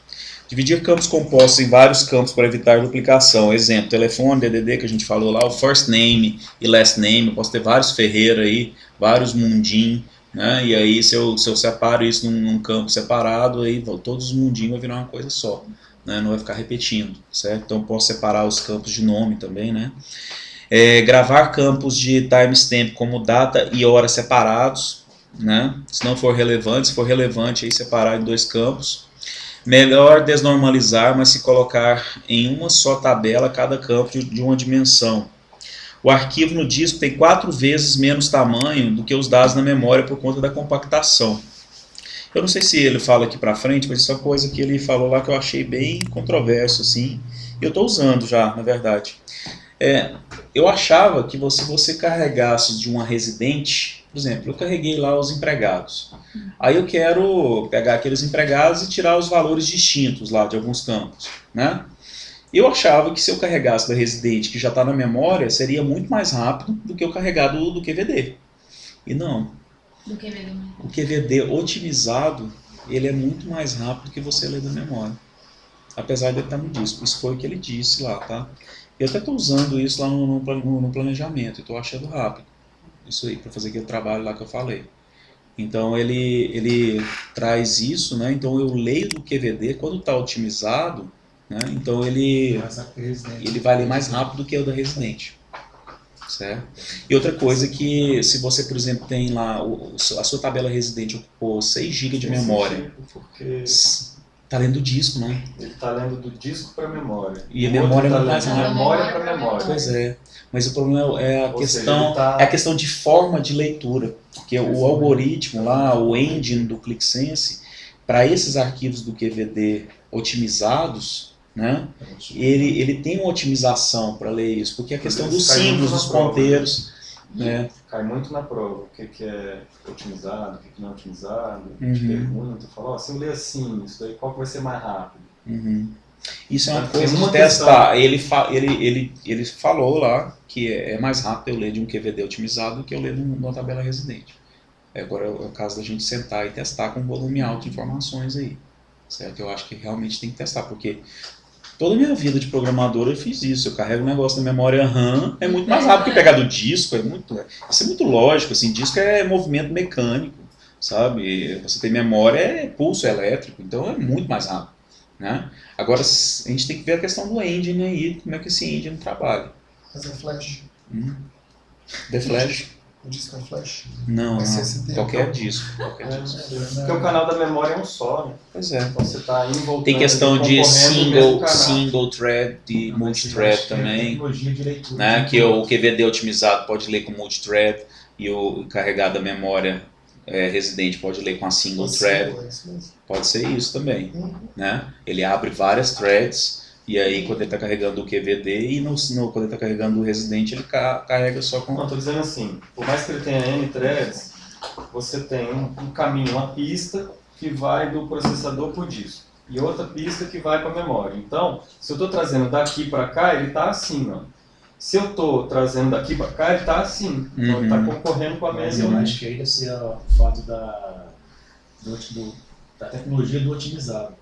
Dividir campos compostos em vários campos para evitar duplicação. Exemplo, telefone, DDD, que a gente falou lá, o first name e last name. Eu posso ter vários Ferreira aí, vários Mundim, né? E aí se eu separo isso num campo separado, aí todos os Mundim vai virar uma coisa só, né? Não vai ficar repetindo, certo? Então eu posso separar os campos de nome também, né? Gravar campos de timestamp como data e hora separados, né? Se não for relevante, se for relevante, aí separar em 2 campos. Melhor desnormalizar, mas se colocar em uma só tabela cada campo de uma dimensão. o arquivo no disco tem 4 vezes menos tamanho do que os dados na memória por conta da compactação. Eu não sei se ele fala aqui pra frente, mas isso é uma coisa que ele falou lá que eu achei bem controverso, assim. Eu estou usando já, na verdade. Eu achava que se você carregasse de uma residente, por exemplo, eu carreguei lá os empregados. Aí eu quero pegar aqueles empregados e tirar os valores distintos lá de alguns campos, né? Eu achava que se eu carregasse da residente que já está na memória, seria muito mais rápido do que eu carregar do QVD. E não. Do QVD. O QVD otimizado, ele é muito mais rápido que você ler da memória. Apesar de ele estar no disco. Isso foi o que ele disse lá, tá? Eu até estou usando isso lá no planejamento, e estou achando rápido. Isso aí, para fazer aquele trabalho lá que eu falei. Então ele traz isso, né? Então eu leio do QVD, quando está otimizado, né? Então ele vai ler mais rápido do que o da residente. Certo? E outra coisa que, se você, por exemplo, tem lá, a sua tabela residente ocupou 6 GB de memória, porque está lendo o disco, né? ele está lendo do disco para a memória. E a memória tá não mais lendo rápida. memória para memória. Pois é, mas o problema é a Ou questão, seja, ele tá- é a questão de forma de leitura, porque o algoritmo lá, o engine do ClickSense, para esses arquivos do QVD otimizados, né, ele tem uma otimização para ler isso, porque a questão dos Cai muito símbolos, na dos prova, ponteiros, né? Cai muito na prova, o que é otimizado, o que não é otimizado. Uhum. Te pergunta, fala, se eu ler assim, isso daí, qual que vai ser mais rápido? Uhum. Isso é uma Tem coisa uma de testar. Ele falou lá que é mais rápido eu ler de um QVD otimizado do que eu ler de uma tabela residente. Agora é o caso da gente sentar e testar com volume alto de informações aí. Certo? Eu acho que realmente tem que testar, porque toda a minha vida de programador eu fiz isso. Eu carrego um negócio na memória RAM, é muito mais rápido que pegar do disco. Isso é muito lógico. Assim, disco é movimento mecânico, sabe? Você tem memória, é pulso elétrico, então é muito mais rápido. Né? Agora, a gente tem que ver a questão do engine aí, como é que esse engine trabalha. Mas é flash. The Flash? O disco é flash. Não, SSD, qualquer então. disco. Qualquer disco. Porque o canal da memória é um só, né? Pois é. Então você está indo voltando. Tem questão de concorrendo no mesmo canal. single thread, de multithread também, Tecnologia de leitura. né? Que o QVD otimizado pode ler com multithread e o carregado da memória residente pode ler com a single thread. É isso mesmo. Pode ser isso também, Uhum. né? Ele abre várias threads e aí quando ele está carregando o QVD e quando ele está carregando o residente ele carrega só com... Não, estou dizendo assim, por mais que ele tenha N threads, você tem um caminho, uma pista que vai do processador para o disco e outra pista que vai para a memória. Então, se eu estou trazendo daqui para cá, ele está assim, ó. Se eu estou trazendo daqui para cá, ele está assim. Então ele está concorrendo com a Mas mesma. eu acho que aí deve ser o fato da tecnologia do otimizado.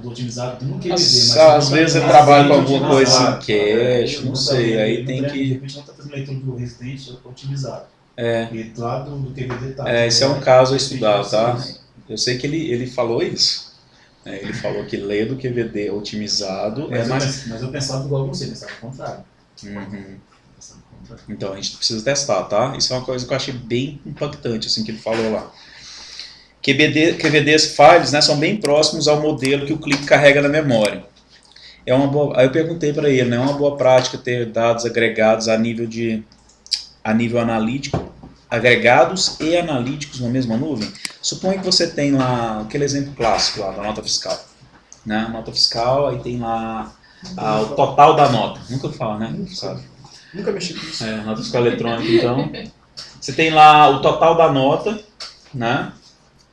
Do otimizado no QVD, mas Às vezes ele trabalha com alguma coisa em otimizado. cache, não sei, aí Ele tem De que... repente não está fazendo leitura do residente otimizado. E lá do QVD tá. Esse é um caso a estudar, tá? Eu sei que ele falou isso. Ele falou que ler do QVD otimizado é mais... Mas eu pensava igual você, pensava ao contrário. Uhum. Então a gente precisa testar, tá? Isso é uma coisa que eu achei bem impactante, assim, que ele falou lá. QVDs files, né, são bem próximos ao modelo que o Click carrega na memória. Aí eu perguntei para ele, né, é uma boa prática ter dados agregados a nível analítico, agregados e analíticos na mesma nuvem? Suponha que você tem lá aquele exemplo clássico lá da nota fiscal, né? Nota fiscal, aí tem lá o total da nota. Nunca fala, né? Sabe? Nunca mexi com isso. Nota fiscal eletrônica, então. Você tem lá o total da nota, né?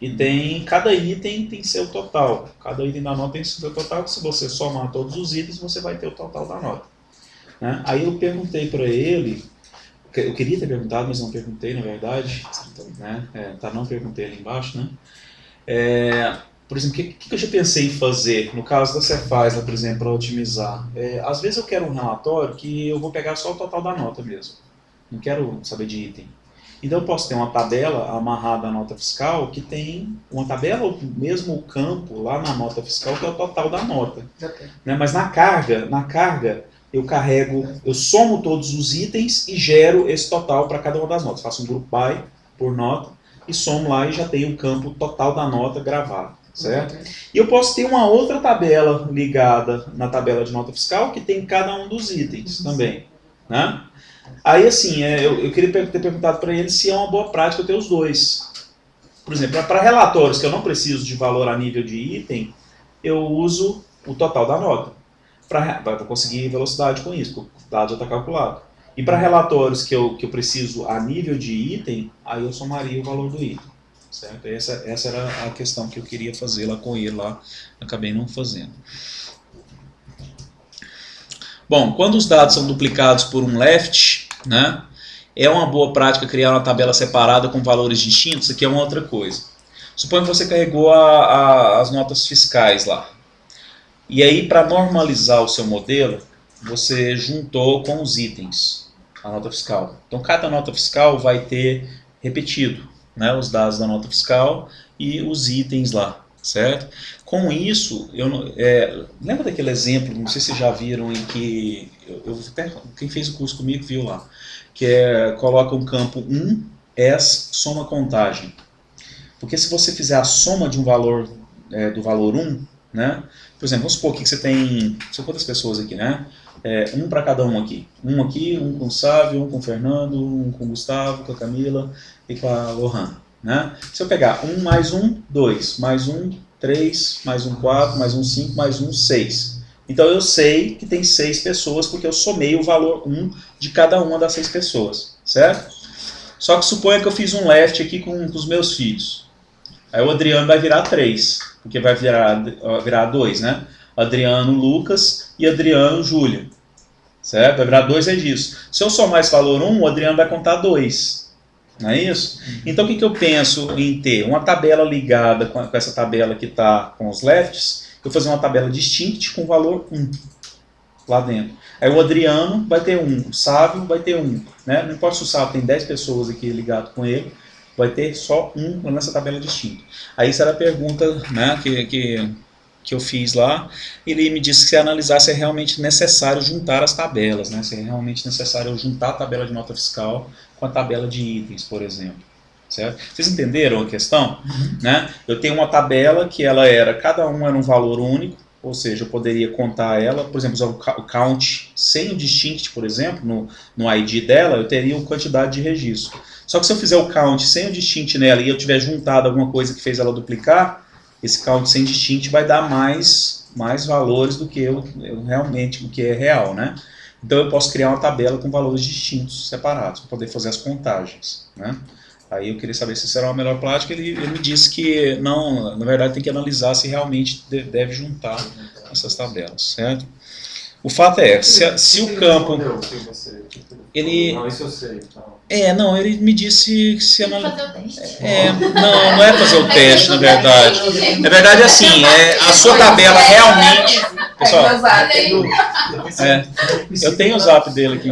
E cada item tem seu total. Cada item da nota tem seu total. Se você somar todos os itens, você vai ter o total da nota. Né? Aí eu perguntei para ele, eu queria ter perguntado, mas não perguntei, na verdade. Né? Não perguntei ali embaixo, né? Por exemplo, o que eu já pensei em fazer no caso da Cefaz, por exemplo, para otimizar? Às vezes eu quero um relatório que eu vou pegar só o total da nota mesmo. Não quero saber de item. Então eu posso ter uma tabela amarrada à nota fiscal que tem uma tabela ou mesmo o campo lá na nota fiscal que é o total da nota. Né? Mas na carga eu somo todos os itens e gero esse total para cada uma das notas. Faço um group by por nota e somo lá e já tenho o campo total da nota gravado. Certo? E eu posso ter uma outra tabela ligada na tabela de nota fiscal que tem cada um dos itens também. né? Aí assim, eu queria ter perguntado para ele se é uma boa prática ter os dois. Por exemplo, para relatórios que eu não preciso de valor a nível de item, eu uso o total da nota. Para conseguir velocidade com isso, porque o dado já está calculado. E para relatórios que eu preciso a nível de item, aí eu somaria o valor do item. Certo? Essa era a questão que eu queria fazer lá com ele, lá acabei não fazendo. Bom, quando os dados são duplicados por um left, né, é uma boa prática criar uma tabela separada com valores distintos. Isso aqui é uma outra coisa. Suponha que você carregou as notas fiscais lá. E aí, para normalizar o seu modelo, você juntou com os itens a nota fiscal. Então, cada nota fiscal vai ter repetido, né, os dados da nota fiscal e os itens lá, certo? Com isso, lembra daquele exemplo, não sei se vocês já viram, em que quem fez o curso comigo viu lá, que coloca um campo 1, soma contagem. Porque se você fizer a soma de um valor, do valor 1, né? Por exemplo, vamos supor que você tem, são quantas pessoas aqui, né? Um para cada um aqui. Um aqui, um com o Sávio, um com o Fernando, um com o Gustavo, com a Camila e com a Lohan, né? Se eu pegar 1 mais 1, 2, mais 1, 3, mais 1, 4, mais 1, 5, mais 1, 6. Então eu sei que tem 6 pessoas porque eu somei o valor 1 de cada uma das 6 pessoas, certo? Só que suponha que eu fiz um left aqui com os meus filhos. Aí o Adriano vai virar 3, porque vai virar 2, né? Adriano Lucas e Adriano Júlia, certo? Vai virar 2 registros. Se eu somar esse valor 1, o Adriano vai contar 2, não é isso? Então o que eu penso em ter? Uma tabela ligada com essa tabela que está com os lefts, eu vou fazer uma tabela distinct com o valor 1 lá dentro. Aí o Adriano vai ter 1, o Sávio vai ter 1, né? Não importa se o Sávio tem 10 pessoas aqui ligado com ele, vai ter só 1 nessa tabela distinta. Aí essa era a pergunta, né, que eu fiz lá. Ele me disse que se analisar se é realmente necessário juntar as tabelas, né, se é realmente necessário eu juntar a tabela de nota fiscal com a tabela de itens, por exemplo. Certo? Vocês entenderam a questão? Né? Eu tenho uma tabela que cada um era um valor único, ou seja, eu poderia contar ela, por exemplo, usar o count sem o distinct, por exemplo, no ID dela, eu teria uma quantidade de registro. Só que se eu fizer o count sem o distinct nela e eu tiver juntado alguma coisa que fez ela duplicar, esse count sem distinct vai dar mais valores do que realmente, o que é real, né? Então eu posso criar uma tabela com valores distintos, separados, para poder fazer as contagens, né? Aí eu queria saber se isso era uma melhor prática. Ele me disse que não, na verdade tem que analisar se realmente deve juntar essas tabelas, certo? O fato é, se o campo... Ele... Não, isso eu sei. Então. Não, ele me disse que se analisar... Fazer o teste. Não é fazer o teste, na verdade. Na verdade é assim, a sua tabela realmente... Pessoal, eu tenho o zap dele aqui.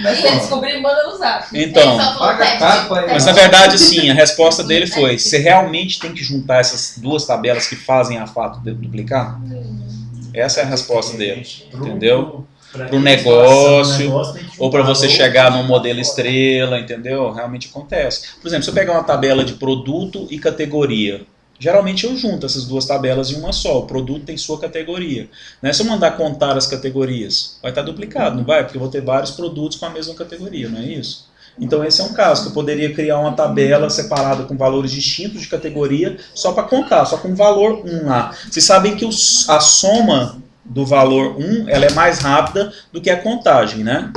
Mas se ele descobrir, manda no zap. Então, Paga caro, mas na verdade sim, a resposta dele foi: você realmente tem que juntar essas duas tabelas que fazem a fato de duplicar? Essa é a resposta dele, entendeu? Para o negócio, ou para você chegar num modelo estrela, entendeu? Realmente acontece. Por exemplo, se eu pegar uma tabela de produto e categoria, geralmente eu junto essas duas tabelas em uma só. O produto tem sua categoria, né? Se eu mandar contar as categorias, vai estar duplicado, não vai? Porque eu vou ter vários produtos com a mesma categoria, não é isso? Então esse é um caso que eu poderia criar uma tabela separada com valores distintos de categoria só para contar, só com o valor 1 lá. Vocês sabem que a soma do valor 1 ela é mais rápida do que a contagem, né?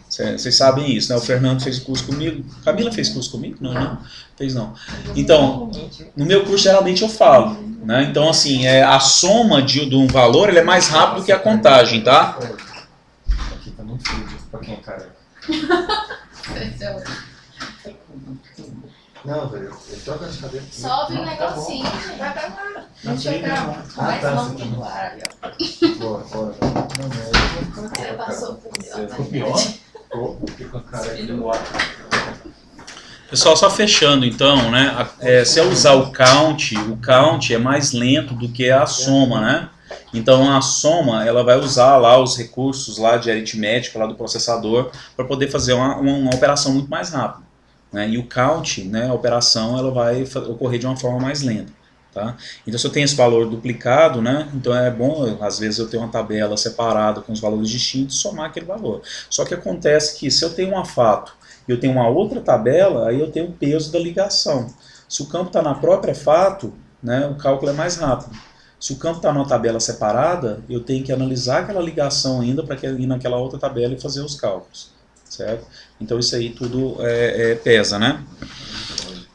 Vocês sabem isso, né? O Fernando fez o curso comigo. Camila fez curso comigo? Não. Fez não. Então, no meu curso geralmente eu falo, né? Então assim, a soma de um valor ele é mais rápido do que a contagem, tá? Aqui tá muito frio pra quem é careca. Não, velho, ele troca de cabelo. Sobe um negocinho, vai pra lá. Deixa eu cá. Mais longe do ar, Bora. Você passou por Ficou pior? Fiquei com a careca no ar. Pessoal, só fechando então, né? Se eu usar o count é mais lento do que a soma, né? Então a soma ela vai usar lá os recursos lá de aritmética lá do processador para poder fazer uma operação muito mais rápida, né? E o count, né, a operação ela vai ocorrer de uma forma mais lenta, Tá? Então, se eu tenho esse valor duplicado, né, então é bom, às vezes, eu ter uma tabela separada com os valores distintos e somar aquele valor. Só que acontece que, se eu tenho uma fato e eu tenho uma outra tabela, aí eu tenho o peso da ligação. Se o campo está na própria fato, né, o cálculo é mais rápido. Se o campo está numa tabela separada, eu tenho que analisar aquela ligação ainda para ir naquela outra tabela e fazer os cálculos. Certo? Então, isso aí tudo pesa, né?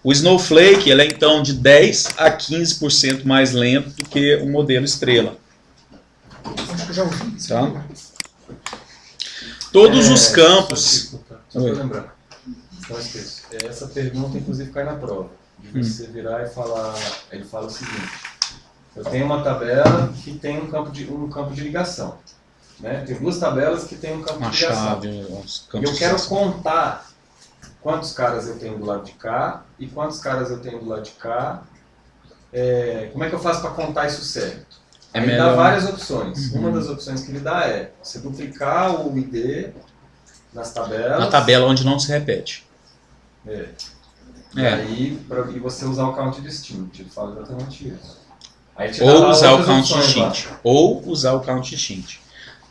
O Snowflake, ele é então de 10 a 15% mais lento do que o modelo estrela. Acho que eu já ouvi isso. Tá? Todos os campos... Só para lembrar. Não esqueço. Essa pergunta, inclusive, cai na prova. De você virar e falar... Ele fala o seguinte. Eu tenho uma tabela que tem um campo de ligação. Né? Tem duas tabelas que tem um campo de ligação. Chave, e eu quero contar quantos caras eu tenho do lado de cá e quantos caras eu tenho do lado de cá. Como é que eu faço para contar isso certo? Ele dá várias opções. Uma das opções que ele dá é você duplicar o ID nas tabelas. Na tabela onde não se repete. E aí, e você usar o count distinct. Ele fala exatamente isso. Aí Ou usar o count distinct. Ou usar o count distinct.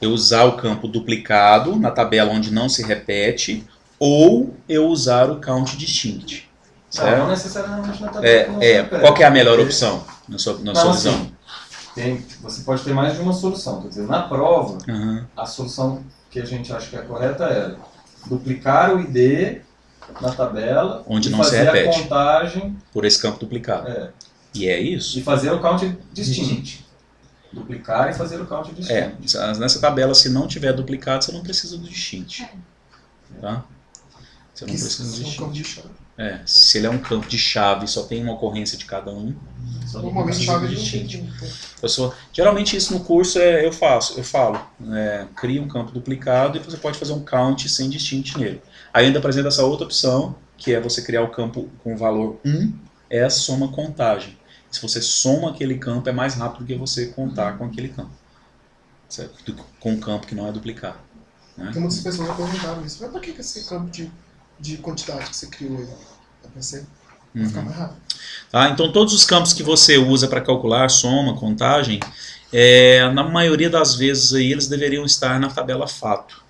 Eu usar o campo duplicado na tabela onde não se repete, ou eu usar o count distinct. Não necessariamente na tabela que não se repete. Qual que é a melhor opção na sua visão? Assim, você pode ter mais de uma solução. Quer dizer, na prova, a solução que a gente acha que é correta é duplicar o ID na tabela onde e não se fazer repete. A contagem por esse campo duplicado. E é isso. E fazer o count distinct. Duplicar e fazer o count distinct. Nessa tabela, se não tiver duplicado, você não precisa do distinct. Tá? Você não precisa do distinct. Se ele é um campo de chave, só tem uma ocorrência de cada um. Normalmente chave de distinct. Geralmente isso no curso eu falo. Cria um campo duplicado e você pode fazer um count sem distinct nele. Aí ainda apresenta essa outra opção, que é você criar o campo com o valor 1, é a soma contagem. Se você soma aquele campo, é mais rápido do que você contar com aquele campo. Certo? Com um campo que não é duplicado. Né? Tem muitas pessoas já perguntaram isso. Mas para que esse campo de quantidade que você criou aí? É para você ficar mais rápido. Então, todos os campos que você usa para calcular soma, contagem, na maioria das vezes aí, eles deveriam estar na tabela fato.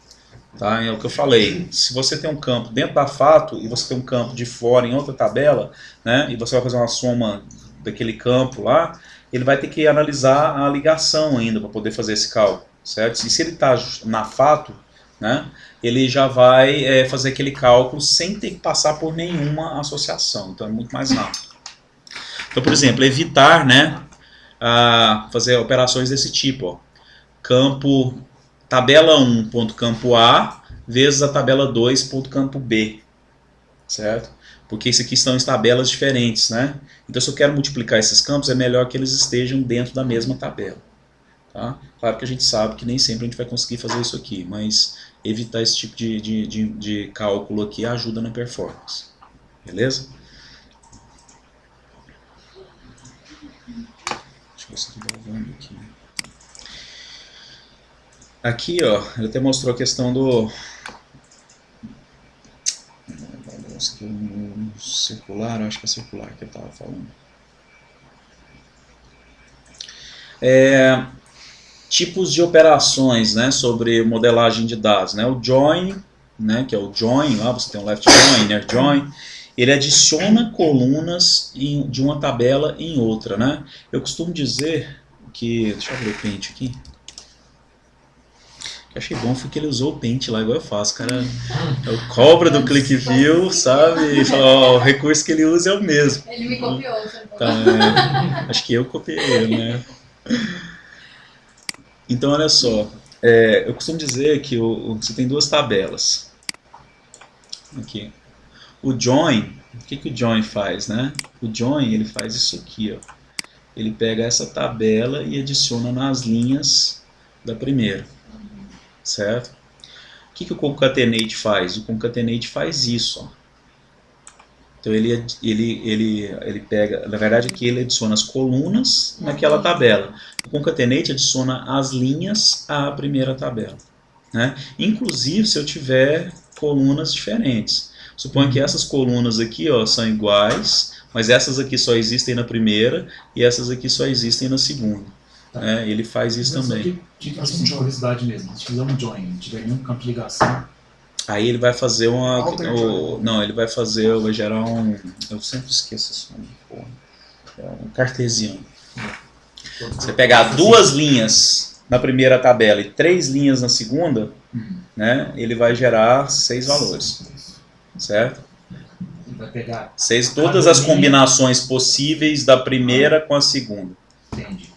Tá? É o que eu falei. Se você tem um campo dentro da fato e você tem um campo de fora em outra tabela, né, e você vai fazer uma soma daquele campo lá, ele vai ter que analisar a ligação ainda para poder fazer esse cálculo, certo? E se ele está na fato, né, ele já vai fazer aquele cálculo sem ter que passar por nenhuma associação, então é muito mais rápido. Então, por exemplo, evitar, né, fazer operações desse tipo, ó. Campo tabela 1.campo A vezes a tabela 2.campo B, certo? Porque isso aqui estão em tabelas diferentes, né? Então, se eu quero multiplicar esses campos, é melhor que eles estejam dentro da mesma tabela. Tá? Claro que a gente sabe que nem sempre a gente vai conseguir fazer isso aqui, mas evitar esse tipo de cálculo aqui ajuda na performance. Beleza? Deixa eu ver se eu estou gravando aqui. Aqui, ó, ele até mostrou a questão do... circular, acho que é circular que ele estava falando. Tipos de operações, né, sobre modelagem de dados, né, o join, né, que é o join, lá você tem o left join, inner join, ele adiciona colunas de uma tabela em outra, né. Eu costumo dizer que, deixa eu abrir o Paint aqui. O que eu achei bom foi que ele usou o Paint lá, igual eu faço. O cara cobra do ClickView, sabe? E fala, o recurso que ele usa é o mesmo. Ele me copiou. Tá, acho que eu copiei ele, né? Então, olha só. Eu costumo dizer que você tem duas tabelas. Aqui. O join, o que o join faz, né? O join, ele faz isso aqui, ó. Ele pega essa tabela e adiciona nas linhas da primeira. Certo? O que o concatenate faz? O concatenate faz isso. Ó. Então ele pega, na verdade aqui ele adiciona as colunas naquela tabela. O concatenate adiciona as linhas à primeira tabela. Né? Inclusive se eu tiver colunas diferentes. Suponha que essas colunas aqui, ó, são iguais, mas essas aqui só existem na primeira e essas aqui só existem na segunda. Tá. Ele faz isso também. Tipo assim, de curiosidade mesmo, se fizer um join, não tiver nenhum campo de ligação, Aí ele vai fazer uma... Alter não, ele vai gerar um... Eu sempre esqueço esse nome, porra. É um cartesiano. Você pegar duas linhas na primeira tabela e 3 linhas na segunda, né, ele vai gerar 6 valores, certo? ele vai pegar. Todas as combinações possíveis da primeira com a segunda, Entendi.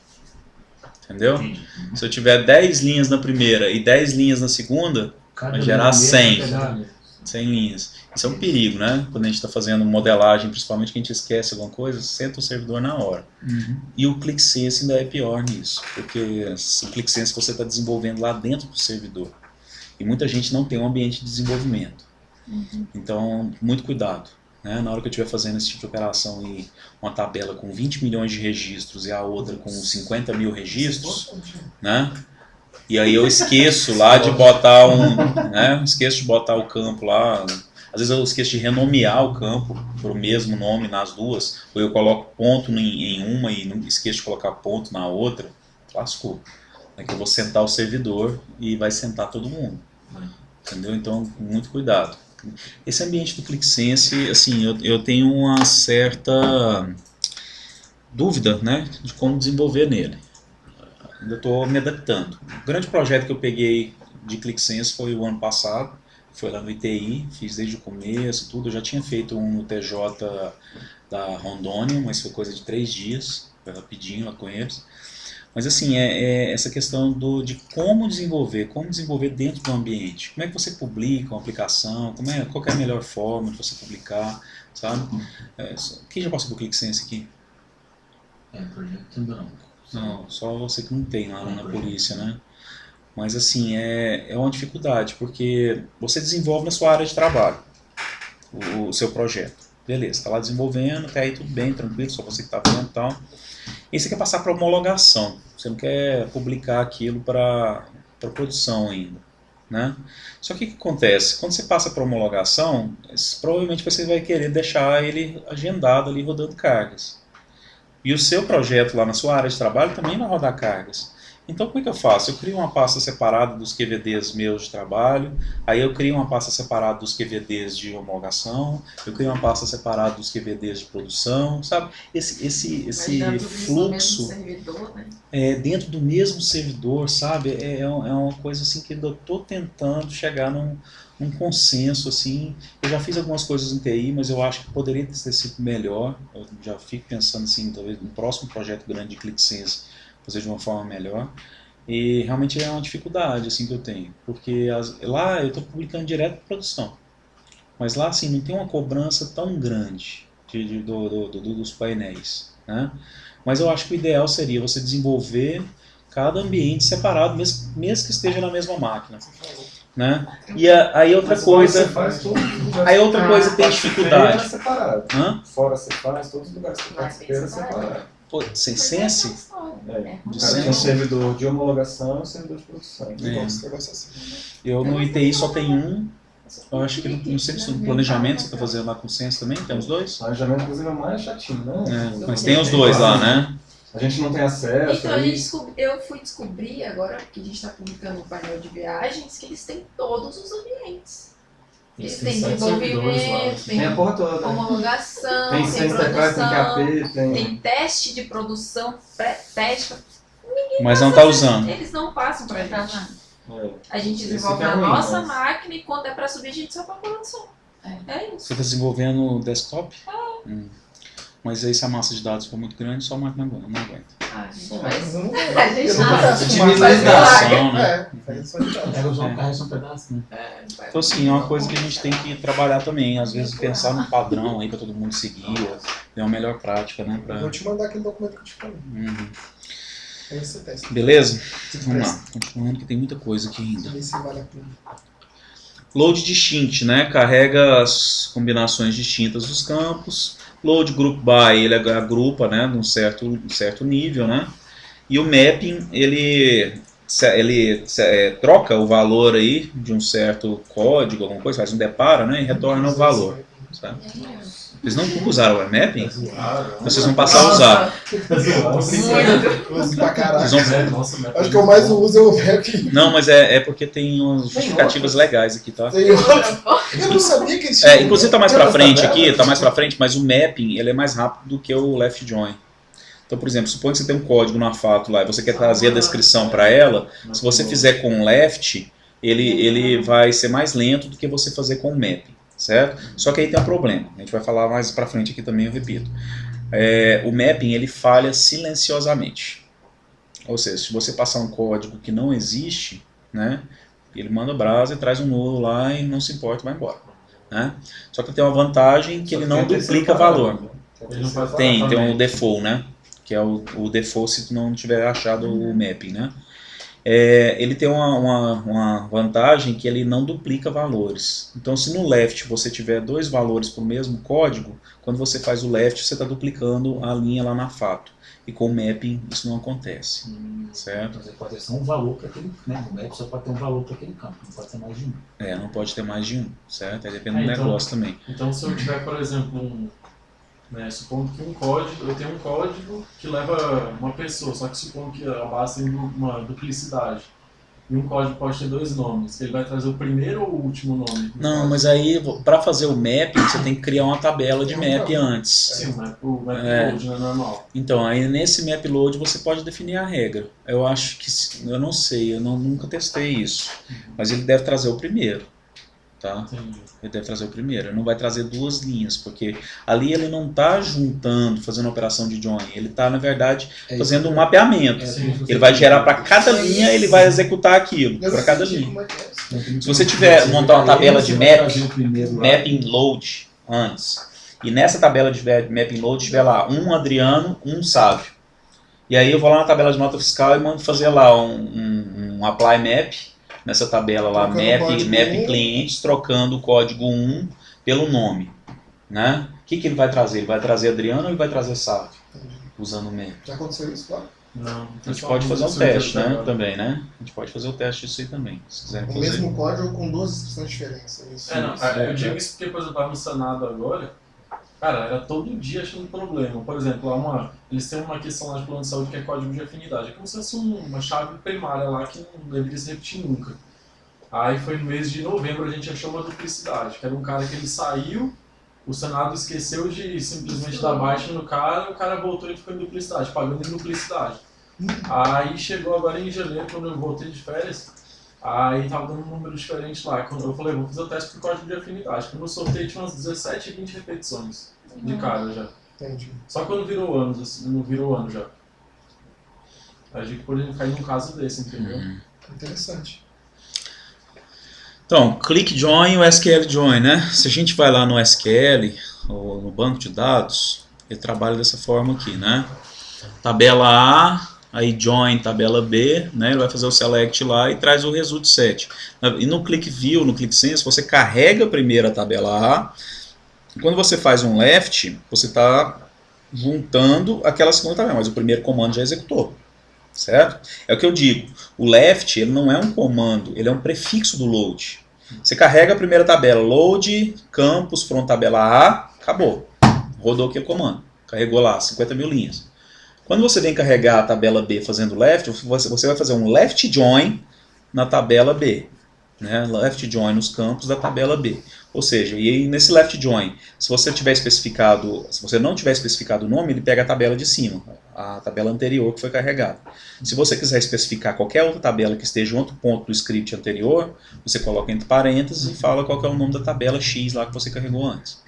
entendeu? Entendi. Se eu tiver 10 linhas na primeira e 10 linhas na segunda, Cada vai gerar linha 100. vai pegar- 100 linhas. Isso é um perigo, né? Quando a gente está fazendo modelagem, principalmente que a gente esquece alguma coisa, senta o servidor na hora. E o ClickSense ainda é pior nisso, porque o ClickSense você está desenvolvendo lá dentro do servidor. E muita gente não tem um ambiente de desenvolvimento. Então, muito cuidado. Né? Na hora que eu estiver fazendo esse tipo de operação e uma tabela com 20 milhões de registros e a outra com 50 mil registros, né? E aí eu esqueço lá de botar esqueço de botar o campo lá. Às vezes eu esqueço de renomear o campo para o mesmo nome nas duas, ou eu coloco ponto em uma e não esqueço de colocar ponto na outra, lascou. É que eu vou sentar o servidor e vai sentar todo mundo. Entendeu? Então, muito cuidado. Esse ambiente do ClickSense, assim, eu tenho uma certa dúvida, né, de como desenvolver nele. Ainda estou me adaptando. O grande projeto que eu peguei de ClickSense foi o ano passado, foi lá no ITI, fiz desde o começo, tudo. Eu já tinha feito um no TJ da Rondônia, mas foi coisa de 3 dias, foi rapidinho lá com eles. Mas assim, essa questão de como desenvolver dentro do ambiente. Como é que você publica uma aplicação, qual que é a melhor forma de você publicar, sabe? Quem já passou por ClickSense aqui? Projeto ainda não. Não, só você que não tem lá na polícia, né? Mas assim, é uma dificuldade, porque você desenvolve na sua área de trabalho o seu projeto. Beleza, está lá desenvolvendo, até aí tudo bem, tranquilo, só você que está vendo e tal. E você quer passar para homologação, você não quer publicar aquilo para produção ainda, né? Só que o que acontece? Quando você passa para homologação, provavelmente você vai querer deixar ele agendado ali rodando cargas. E o seu projeto lá na sua área de trabalho também vai rodar cargas. Então como é que eu faço? Eu crio uma pasta separada dos QVDs meus de trabalho, aí eu crio uma pasta separada dos QVDs de homologação, eu crio uma pasta separada dos QVDs de produção, sabe? Esse fluxo servidor, né? Dentro do mesmo servidor, sabe? É uma coisa assim que eu estou tentando chegar num consenso, assim. Eu já fiz algumas coisas em TI, mas eu acho que poderia ter sido melhor. Eu já fico pensando assim, talvez no próximo projeto grande de ClickSense fazer de uma forma melhor. E realmente é uma dificuldade assim que eu tenho, porque lá eu estou publicando direto para produção, mas lá assim não tem uma cobrança tão grande dos painéis, né? Mas eu acho que o ideal seria você desenvolver cada ambiente separado, mesmo que esteja na mesma máquina, né? E aí outra coisa, tem dificuldade. Fora você faz, todos os lugares que você participa separado. Pô, sem sense? Tem um servidor de homologação e um servidor de produção. Eu no ITI só tenho um. Eu acho que não sei se no planejamento você está fazendo lá com sense também, tem os dois? O planejamento, inclusive, é mais chatinho, né? Mas tem os dois lá, né? A gente não tem acesso. Então, eu fui descobrir agora que a gente está publicando o painel de viagens que eles têm todos os ambientes. Eles têm desenvolvimento, tem a porra toda. homologação, Tem tem ciência tem produção, QAP, tem teste de produção, pré-teste. Mas não está usando. Eles não passam para a gente. A gente Isso desenvolve que é na ruim, nossa mas- máquina e quando é para subir a gente só para produção. É isso. Você está desenvolvendo desktop? Mas aí se a massa de dados for muito grande, só a máquina não aguenta. A gente vai. A gente Otimização, né? Pega só um carro só um pedaço, né? Então assim, é uma coisa que a gente tem que trabalhar também. Às vezes pensar num padrão aí para todo mundo seguir, é uma melhor prática, né? Vou te mandar aquele documento que eu te falei. Aí você testa. Beleza? Vamos lá, continuando que tem muita coisa aqui ainda. Vê se vale a pena. Load distinct, né? Carrega as combinações distintas dos campos. Load group by, ele agrupa, né, num certo nível, né? E o mapping, ele ele troca o valor aí de um certo código, alguma coisa, faz um deparo, né, e retorna o valor. Sabe? Vocês nunca usaram o mapping? Vocês vão passar a usar. Eu uso pra caralho. Vocês vão... Acho que eu mais uso é o mapping. Não, mas é porque tem umas justificativas legais aqui, tá? Eu não sabia que eles Inclusive tá mais pra frente aqui, mas o mapping ele é mais rápido do que o left join. Então, por exemplo, suponha que você tem um código na fato lá e você quer trazer a descrição para ela, se você fizer com left, ele vai ser mais lento do que você fazer com mapping. Certo? Só que aí tem um problema, a gente vai falar mais pra frente aqui também, eu repito. O mapping ele falha silenciosamente. Ou seja, se você passar um código que não existe, né, ele manda brasa e traz um nulo lá e não se importa e vai embora. Né? Só que tem uma vantagem que ele não duplica valor. Tem um default, né? Que é o default se tu não tiver achado o mapping, né? Ele tem uma vantagem que ele não duplica valores. Então, se no left você tiver 2 valores para o mesmo código, quando você faz o left, você está duplicando a linha lá na fato. E com o mapping isso não acontece. Certo? Mas pode ter só um valor para aquele, né? O map só pode ter um valor para aquele campo, não pode ter mais de um. Não pode ter mais de um, certo? Aí depende do negócio também. Então, se eu tiver, por exemplo, supondo que eu tenho um código que leva uma pessoa, só que supondo que a base tem uma duplicidade. E um código pode ter 2 nomes, ele vai trazer o primeiro ou o último nome? Não, mas aí, para fazer o mapping, você tem que criar uma tabela de map antes. Sim, o map load não é normal. Então, aí nesse map load você pode definir a regra. Eu acho que, eu não sei, nunca testei isso. Mas ele deve trazer o primeiro. Tá? Ele deve trazer o primeiro, ele não vai trazer 2 linhas, porque ali ele não está juntando, fazendo operação de join, ele está, na verdade, fazendo um mapeamento. Ele vai gerar para cada linha, ele vai executar aquilo, para cada linha. Se você tiver montar uma tabela de mapping load antes, e nessa tabela de mapping load tiver lá um Adriano, um Sávio, e aí eu vou lá na tabela de nota fiscal e mando fazer lá um apply map, nessa tabela lá, map clientes, trocando o código 1 pelo nome. Né? O que ele vai trazer? Ele vai trazer Adriano ou ele vai trazer Sávio? Usando o map. Já aconteceu isso, claro? Não. A gente pode fazer um teste, né? Também, né? A gente pode fazer o teste disso aí também. Se quiser o fazer. mesmo código com 2 instruções diferentes. Eu digo isso porque, por exemplo, eu estava no Senado agora, cara, era todo dia achando problema. Por exemplo, eles têm uma questão lá de plano de saúde que é código de afinidade. É como se fosse uma chave primária lá que não deveria se repetir nunca. Aí foi no mês de novembro a gente achou uma duplicidade, que era um cara que ele saiu, o Senado esqueceu de simplesmente dar baixa no cara, o cara voltou e ficou em duplicidade, pagando em duplicidade. Aí chegou agora em janeiro, quando eu voltei de férias, aí tava dando um número diferente lá. Quando eu falei, vou fazer o teste pro código de afinidade. Quando eu soltei, tinha umas 17, 20 repetições de cara já. Entendi. Só quando virou ano, assim, não virou ano já. A gente poderia cair num caso desse, entendeu? Interessante. Então, click join e o SQL join, né? Se a gente vai lá no SQL, ou no banco de dados, ele trabalha dessa forma aqui, né? Tabela A, aí join tabela B, né? Ele vai fazer o select lá e traz o result set. E no click view, no click sense, você carrega primeiro a tabela A. E quando você faz um left, você está juntando aquela segunda tabela, mas o primeiro comando já executou. Certo? É o que eu digo. O left ele não é um comando, ele é um prefixo do load. Você carrega a primeira tabela, load, campus, front tabela A, acabou. Rodou aqui o comando. Carregou lá 50 mil linhas. Quando você vem carregar a tabela B fazendo left, você vai fazer um left join na tabela B. Né? Left join nos campos da tabela B. Ou seja, e aí nesse left join, se você não tiver especificado o nome, ele pega a tabela de cima, a tabela anterior que foi carregada. Se você quiser especificar qualquer outra tabela que esteja em outro ponto do script anterior, você coloca entre parênteses e fala qual que é o nome da tabela X lá que você carregou antes.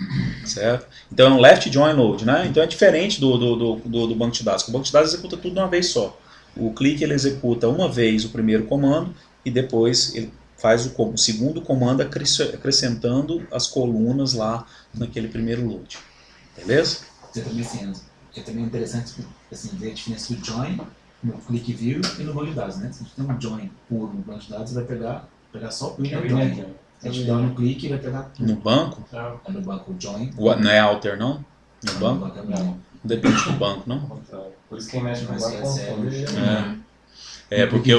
Certo? Então é um left join load, né? Então é diferente do banco de dados. O banco de dados executa tudo de uma vez só. O click ele executa uma vez o primeiro comando e depois ele faz o segundo comando acrescentando as colunas lá naquele primeiro load. Beleza? É também interessante assim, ver a diferença do join no click view e no banco de dados. Né? Se a gente tem um join puro no banco de dados, você vai pegar só o join. Se a gente dá no click, vai pegar tudo. No banco? É no banco o join. Não é alter, não? No banco? Não. Depende do banco, não? Por isso quem mexe com o banco confunde. porque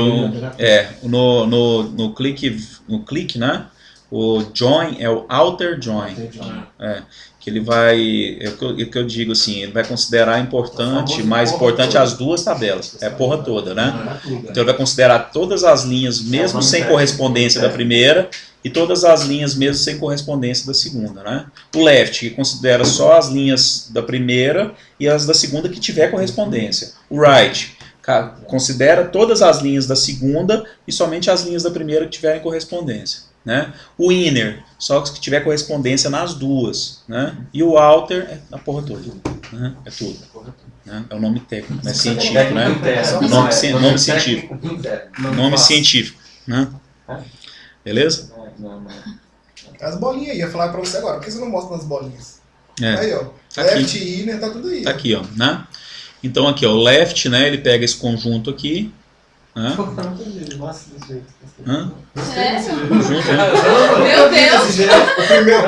no click, né? O join é o outer join. Que ele vai, o que eu digo assim, ele vai considerar mais importante as duas tabelas, a porra toda, né? Então ele vai considerar todas as linhas, mesmo sem correspondência da primeira, e todas as linhas mesmo sem correspondência da segunda, né? O left, que considera só as linhas da primeira e as da segunda que tiver correspondência. O right, considera todas as linhas da segunda e somente as linhas da primeira que tiverem correspondência, né? O inner, só que tiver correspondência nas duas, né? E o outer é a porra toda, né? É tudo, né? É o nome técnico, não é científico, né? Nome científico. Nome científico, né? Beleza? As bolinhas aí, eu ia falar pra você agora, por que você não mostra as bolinhas? Aí, ó, tá left aqui. e inner, tá tudo aí. Tá aqui, ó, né? Então aqui, ó, o left, né, ele pega esse conjunto aqui, né? Conjunto, né? Meu Deus! A primeira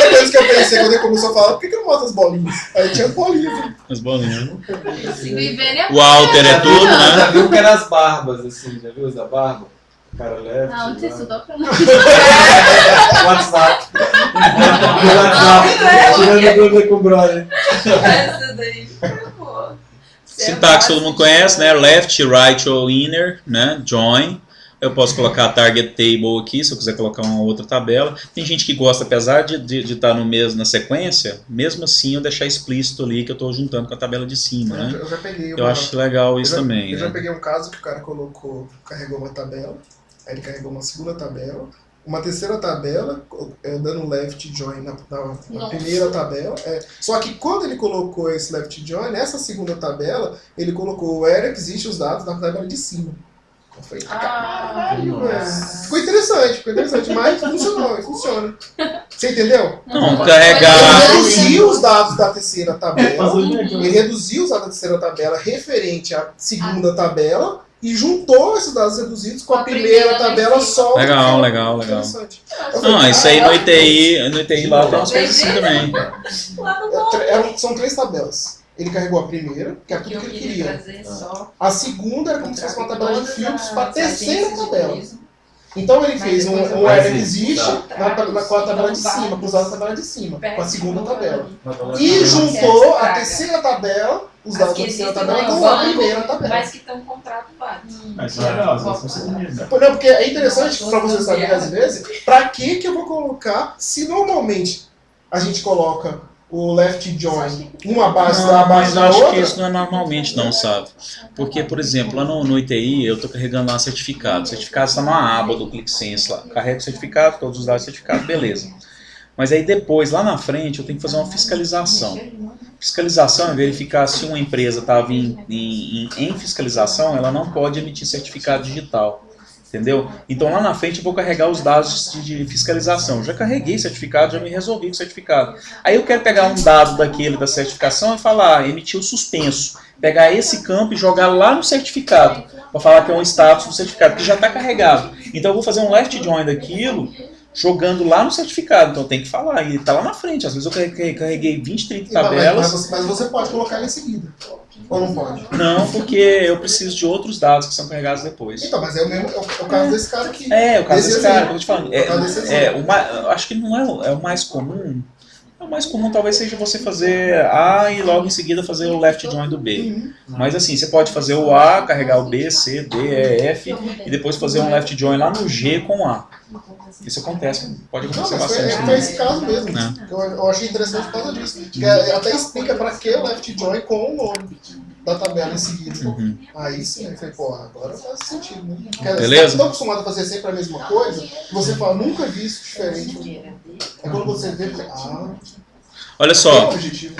coisa que eu pensei quando ele começou a falar, por que não mostra as bolinhas? Aí tinha as bolinhas. As bolinhas. O outer é tudo, né? Já viu que era as barbas, assim, já viu os da barba? O cara left. Não, você estudou pra não. WhatsApp. WhatsApp. Tirando com o brother. Essa daí foi boa. Sintaxe todo mundo conhece, né? Left, right ou inner, né? Join. Eu posso colocar a target table aqui, se eu quiser colocar uma outra tabela. Tem gente que gosta, apesar de estar no mesmo, na sequência, mesmo assim eu deixar explícito ali que eu estou juntando com a tabela de cima, né? Eu já peguei Eu acho legal isso também. Eu já né? peguei um caso que o cara carregou uma tabela, aí ele carregou uma segunda tabela, uma terceira tabela, dando left join na primeira tabela. Só que quando ele colocou esse left join, nessa segunda tabela, ele colocou where existe os dados na tabela de cima. Eu falei, caralho, velho. Ficou interessante, mas funciona. Você entendeu? Não, carregar. Ele reduziu os dados da terceira tabela, referente à segunda tabela, e juntou esses dados reduzidos com a primeira tabela só. Legal. Não, isso aí no ITI lá tem umas coisas assim também. São 3 tabelas. Ele carregou a primeira, que é tudo que ele queria. A segunda era como se fosse uma tabela de filtros para a terceira tabela. Então ele fez um where existe com a tabela de cima, com os dados da tabela de cima, com a segunda tabela. E juntou a terceira tabela, os dados da terceira tabela, com a primeira tabela. Mas que estão contratados. Mas legal, né? Não, porque é interessante para você saber às vezes, para que eu vou colocar, se normalmente a gente coloca o left join uma base da mas eu outra. acho que isso não é normalmente não, sabe? Porque, por exemplo, lá no ITI eu estou carregando lá certificado. O certificado está numa aba do ClickSense lá. Carrego o certificado, todos os dados do certificado, beleza. Mas aí depois, lá na frente, eu tenho que fazer uma fiscalização. Fiscalização é verificar se uma empresa estava em fiscalização, ela não pode emitir certificado digital. Entendeu? Então lá na frente eu vou carregar os dados de fiscalização. Já carreguei certificado, já me resolvi com o certificado. Aí eu quero pegar um dado daquele da certificação e falar, emitir o suspenso. Pegar esse campo e jogar lá no certificado. Para falar que é um status do certificado, que já está carregado. Então eu vou fazer um left join daquilo, jogando lá no certificado. Então tem que falar, e está lá na frente. Às vezes eu carreguei 20, 30 tabelas. Mas você pode colocar ele em seguida. Ou não pode? Não, porque eu preciso de outros dados que são carregados depois. Então, mas é o caso desse cara aqui. É, o caso desse cara, que eu tô te falando. Eu acho que não é o mais comum. O mais comum talvez seja você fazer A e logo em seguida fazer o left join do B. Mas assim, você pode fazer o A, carregar o B, C, D, E, F e depois fazer um left join lá no G com o A. Isso acontece, pode acontecer bastante. Foi esse caso mesmo. Eu achei interessante por causa disso. Que até explica para que o left join com o nome da tabela em seguida. Aí sim, eu falei, pô, agora faz sentido, né? Porque beleza? Você está tão acostumado a fazer sempre a mesma coisa, que você fala, nunca vi isso diferente. É quando você vê, olha só, objetivo,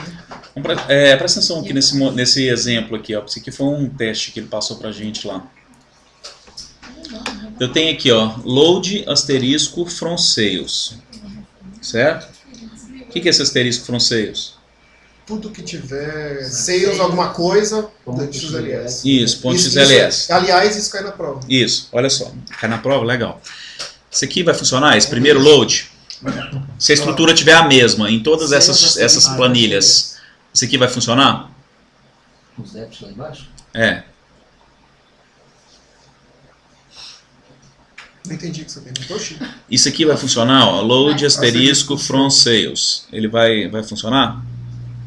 né? presta atenção aqui nesse exemplo aqui, ó. Esse aqui foi um teste que ele passou pra gente lá. Eu tenho aqui, ó, load asterisco from sales, certo? O que é esse asterisco from sales? Tudo que tiver sales, alguma coisa, XLS. Isso, ponto XLS. Aliás, isso cai na prova. Isso, olha só, cai na prova, legal. Isso aqui vai funcionar, esse primeiro load, se a estrutura tiver a mesma em todas essas planilhas, isso aqui vai funcionar? Os apps lá embaixo? É. Não entendi o que você perguntou, Chico. Isso aqui vai funcionar, ó, load asterisco from sales. Ele vai funcionar?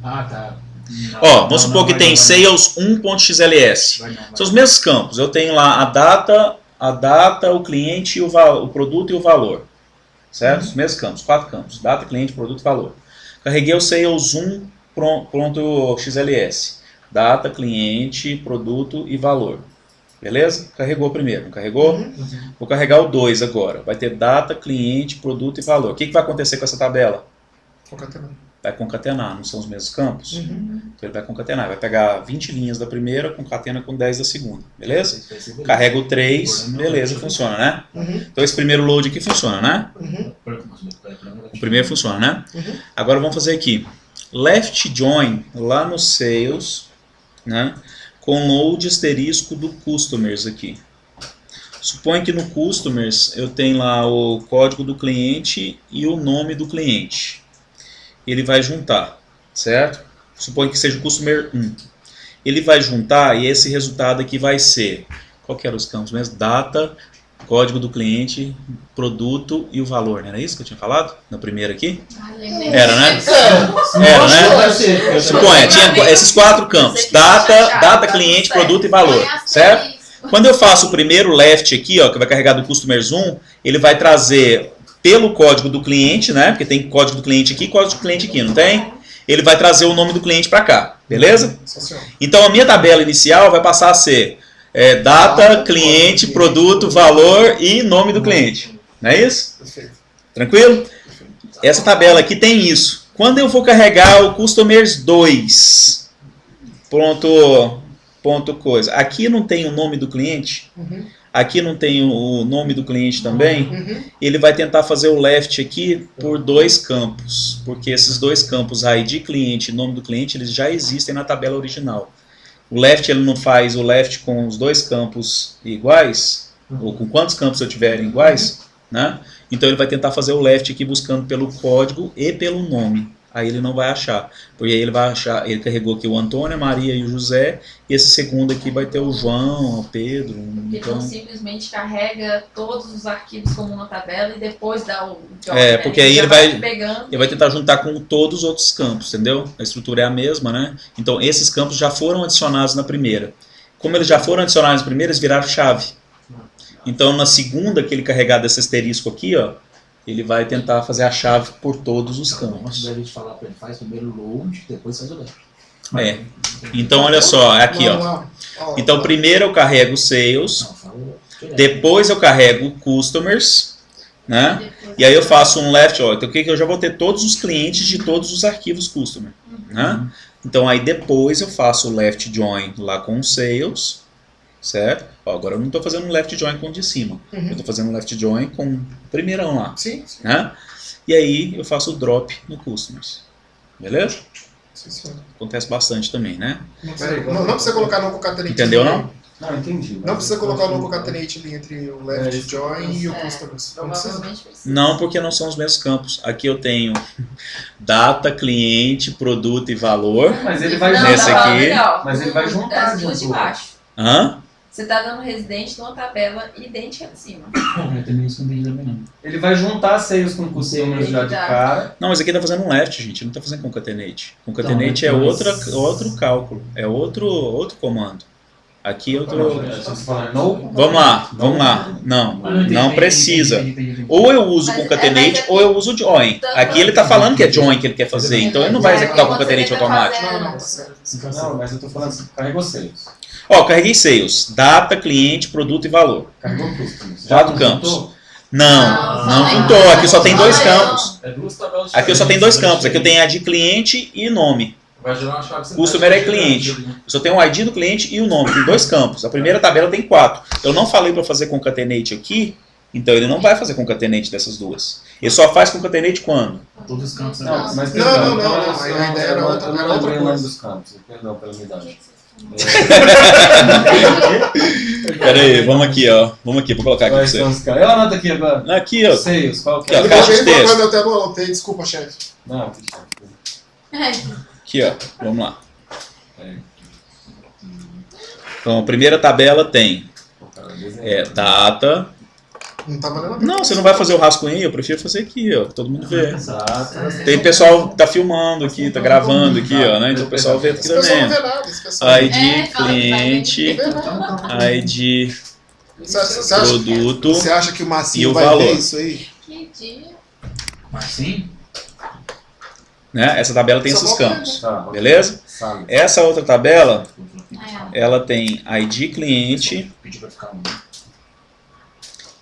Ah, tá. Não, Ó, vamos não, supor que vai tem não, sales 1.xls. vai não, vai São os mesmos campos. Eu tenho lá a data, o cliente, o produto e o valor. Certo? Os mesmos campos, 4 campos. Data, cliente, produto e valor. Carreguei o sales 1.xls. Data, cliente, produto e valor. Beleza? Carregou primeiro, não carregou? Vou carregar o 2 agora. Vai ter data, cliente, produto e valor. O que vai acontecer com essa tabela? Concatenando. Vai concatenar, não são os mesmos campos? Uhum. Então ele vai concatenar, vai pegar 20 linhas da primeira, concatena com 10 da segunda, beleza? ser beleza. Carrega o 3, beleza, funciona, né? Uhum. Então esse primeiro load aqui funciona, né? Uhum. O primeiro funciona, né? Uhum. Agora vamos fazer aqui, left join lá no sales, né? Com load asterisco do customers aqui. Suponha que no customers eu tenho lá o código do cliente e o nome do cliente. Ele vai juntar, certo? Suponha que seja o customer 1. Ele vai juntar e esse resultado aqui vai ser, qual que eram os campos mesmo? Data, código do cliente, produto e o valor, não era isso que eu tinha falado? Na primeira aqui? Era, né? Era, né? Suponha, tinha esses 4 campos, data, cliente, produto e valor, certo? Quando eu faço o primeiro left aqui, ó, que vai carregar do customers 1, ele vai trazer pelo código do cliente, né? Porque tem código do cliente aqui e código do cliente aqui, não tem? Ele vai trazer o nome do cliente para cá, beleza? Então a minha tabela inicial vai passar a ser data, cliente, produto, valor e nome do cliente. Não é isso? Perfeito. Tranquilo? Essa tabela aqui tem isso. Quando eu vou carregar o customers 2, ponto coisa. Aqui não tem o nome do cliente. Uhum. Aqui não tem o nome do cliente também. Uhum. Ele vai tentar fazer o left aqui por 2 campos. Porque esses 2 campos, ID cliente e nome do cliente, eles já existem na tabela original. O left, ele não faz o left com os 2 campos iguais, ou com quantos campos eu tiverem iguais, né? Então ele vai tentar fazer o left aqui buscando pelo código e pelo nome. Aí ele não vai achar, porque aí ele vai achar, ele carregou aqui o Antônio, a Maria e o José, e esse segundo aqui vai ter o João, o Pedro. Porque Então, não simplesmente carrega todos os arquivos como uma tabela e depois dá o job, porque aí ele vai pegando. Ele vai tentar juntar com todos os outros campos, entendeu? A estrutura é a mesma, né? Então esses campos já foram adicionados na primeira. Como eles já foram adicionados na primeira, eles viraram chave. Então na segunda que ele carregar desse asterisco aqui, ó, ele vai tentar fazer a chave por todos os campos. A gente falar para ele, faz primeiro load, depois faz o left. Então olha só, é aqui, ó. Então primeiro eu carrego o sales, depois eu carrego o customers, né? E aí eu faço um left, ó, então o que eu já vou ter todos os clientes de todos os arquivos customer, né? Então aí depois eu faço o left join lá com o sales, certo? Ó, agora eu não estou fazendo um left join com o de cima, eu estou fazendo um left join com o primeirão lá, Sim. né? E aí eu faço o drop no customers, beleza? Sim. Acontece bastante também, né? Não precisa colocar no concatenate. Entendeu, não? Não, entendi. Não precisa colocar o no concatenate ali entre o left join e o customers. Não precisa. Provavelmente precisa. Não, porque não são os mesmos campos. Aqui eu tenho data, cliente, produto e valor. Mas ele vai Não, Nesse tá falando aqui- legal. Mas ele vai juntar As duas de junto. baixo. Hã? Você tá dando residente numa tabela idêntica de cima. Eu também isso não entendi também não. Ele vai juntar sales com customers já de cara. Não, mas aqui tá fazendo um left, gente. Não tá fazendo concatenate. Concatenate Então, é mas- outro cálculo. É outro comando. Aqui eu tô... Você fala no? Vamos lá. Não precisa. Ou eu uso Mas- concatenate mas ou eu uso join. Aqui ele tá falando que é join que ele quer fazer. Então ele não vai executar o concatenate automático. Não, tá certo. Não, mas eu tô falando assim, carregou sales. Ó, carreguei sales. Data, cliente, produto e valor. Carregou customers. 4 Já campos. juntou? Não juntou. Aqui só tem 2 campos. É 2 tabelas Aqui eu só tenho 2 diferentes, campos. Aqui eu tenho a de cliente e nome. Vai gerar uma chave Customer é cliente. Eu só tenho o ID do cliente e o nome. Tem 2 campos. A primeira tabela tem 4. Eu não falei para fazer concatenate aqui, então ele não vai fazer concatenate dessas duas. Ele só faz concatenate quando? Todos os campos. Não, mas Não, perdão, não, então, a ideia era outra- eu não era outra lembrei o nome coisa. dos campos. Perdão pela minha idade. Pera aí, vamos aqui, ó. Vamos aqui, vou colocar aqui pra Quais você. são os caras? Eu anoto aqui agora. Aqui, ó. Sales, qual que Aqui, é? ó. Eu Caixa de vou texto. eu até não anotei, desculpa, chefe. Não, Aqui, ó. Vamos lá. Então, a primeira tabela tem data, Não tá valendo a pena. Não, você não vai fazer o rascunho, eu prefiro fazer aqui, ó, que todo mundo vê. Exato. Tem pessoal que tá filmando aqui, tá gravando aqui, ó, né? Então o pessoal vê aqui Esse pessoal não também. vê nada, esse pessoal ID, cliente, não vê nada. ID, Você acha, produto. você acha que o E Massinho o vai valor. ver isso aí? Que dia. Mas sim, Né? Essa tabela tem Só esses vou campos, Tá, beleza? sabe. Essa outra tabela, É. ela tem ID cliente pediu pra ficar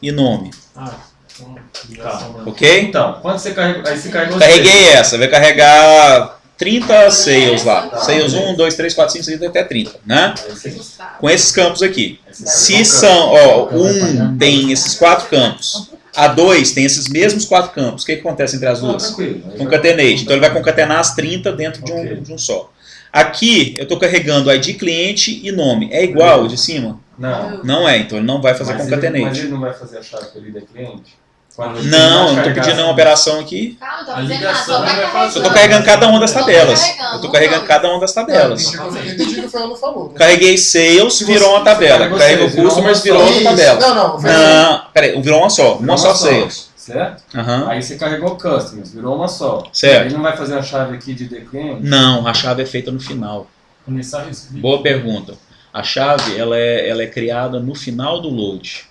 e nome, Ah, então, ligação mesmo. ok? Então, quando você carregou. Aí você carregou. Carreguei essa, vai carregar 30 sales lá. Tá. Sales 1, 2, 3, 4, 5, 6, até 30, né? Aí você- Gustavo. Com esses campos aqui. aí você Se carregou são, ó, um tem esses 4 campos, a 2 tem esses mesmos 4 campos, o que acontece entre as Não, duas? tranquilo. Aí já- Concatenate. Então ele vai concatenar as 30 dentro de Ok. de um só. Aqui eu estou carregando ID cliente e nome. É igual o de cima? Não. Não é, então ele não vai fazer Mas concatenate. ele não vai fazer a chave que ele é cliente? Quando ele Não, terminar eu de não estou carregar pedindo nenhuma operação aqui. Calma, não A tá fazendo nada, ligação só tá vai fazer. carregando. Eu estou carregando cada uma das Só tá tabelas. carregando, Eu estou carregando não. cada uma das tabelas. Entendi o que o Fernando falou. Né? Carreguei sales, virou uma tabela. carregou Carregou sales, virou customers, uma virou só. outra tabela. Não, Não, peraí, virou uma só. Uma só sales. Certo? Aham. Aí você carregou customers, virou uma só. Certo. Ele não vai fazer a chave aqui de the client? Não, a chave é feita no final. Começar isso. Boa pergunta. A chave ela é criada no final do load.